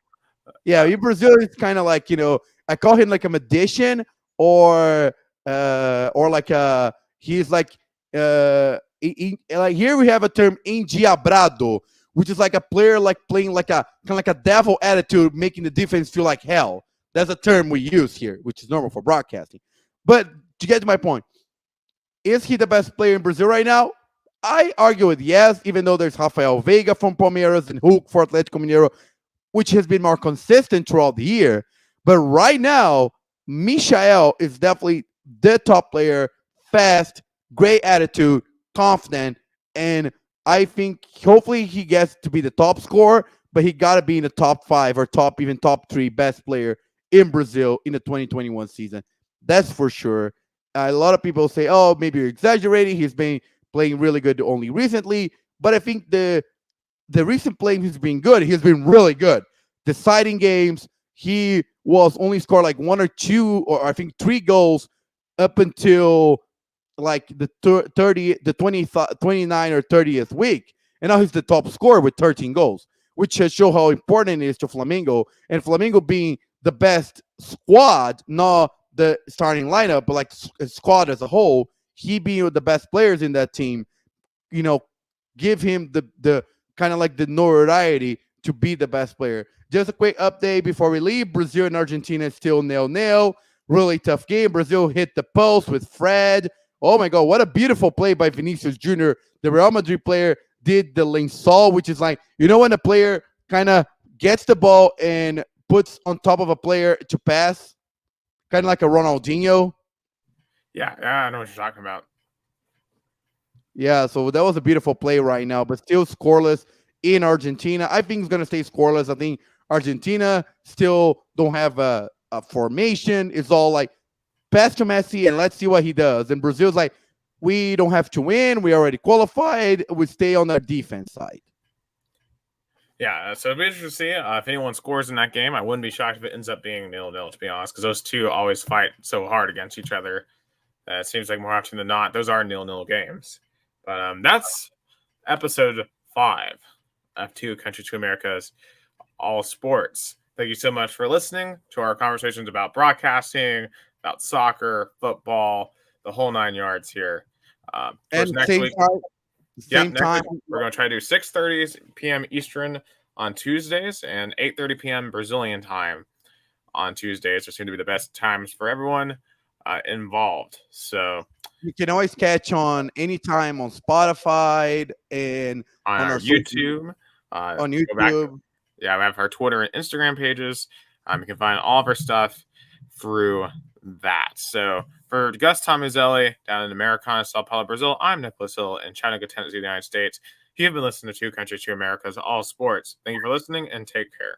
[SPEAKER 2] Yeah, in Brazil, it's kind of like, I call him like a magician or like he's like, like here we have a term endiabrado, which is like a player like playing like a kind of like a devil attitude, making the defense feel like hell. That's a term we use here, which is normal for broadcasting. But to get to my point, is he the best player in Brazil right now? I argue with yes, even though there's Rafael Veiga from Palmeiras and Hulk for Atlético Mineiro, which has been more consistent throughout the year. But right now, Michael is definitely the top player, fast, great attitude, confident, and I think hopefully he gets to be the top scorer, but he got to be in the top 5 or even top 3 best player in Brazil in the 2021 season. That's for sure. A lot of people say, oh, maybe you're exaggerating. He's been playing really good only recently. But I think the recent playing he's been good. He's been really good. Deciding games, he was only scored like 1 or 2, or I think 3 goals up until like the 29 or 30th week. And now he's the top scorer with 13 goals, which shows how important it is to Flamengo. And Flamengo being the best squad, not the starting lineup, but like a squad as a whole, he being the best players in that team, give him the kind of like the notoriety to be the best player. Just a quick update before we leave. Brazil and Argentina is still 0-0. Really tough game. Brazil hit the post with Fred. Oh my God, what a beautiful play by Vinicius Jr. The Real Madrid player did the lençol, which is like, when a player kind of gets the ball and puts on top of a player to pass, kind of like a Ronaldinho.
[SPEAKER 1] Yeah, I know what you're talking about.
[SPEAKER 2] Yeah, so that was a beautiful play right now, but still scoreless in Argentina. I think it's going to stay scoreless. I think Argentina still don't have a formation. It's all like, pass to Messi and let's see what he does. And Brazil's like, we don't have to win. We already qualified. We stay on the defense side.
[SPEAKER 1] Yeah, so it'll be interesting to see if anyone scores in that game. I wouldn't be shocked if it ends up being 0-0, to be honest, because those two always fight so hard against each other. It seems like more often than not, those are 0-0 games. But that's episode 5 of Two Countries, Two Americas, All Sports. Thank you so much for listening to our conversations about broadcasting, about soccer, football, the whole 9 yards here.
[SPEAKER 2] And next week, same time.
[SPEAKER 1] We're going to try to do 6:30 p.m. Eastern on Tuesdays and 8:30 p.m. Brazilian time on Tuesdays. They seem to be the best times for everyone involved. So
[SPEAKER 2] you can always catch on anytime on Spotify and
[SPEAKER 1] on our YouTube.
[SPEAKER 2] On YouTube.
[SPEAKER 1] Yeah, we have our Twitter and Instagram pages. You can find all of our stuff through that. So for Gus Tomazeli down in Americana, Sao Paulo, Brazil, I'm Nicholas Hill in Chattanooga, Tennessee, the United States. You've been listening to Two Countries, Two Americas, All Sports. Thank you for listening and take care.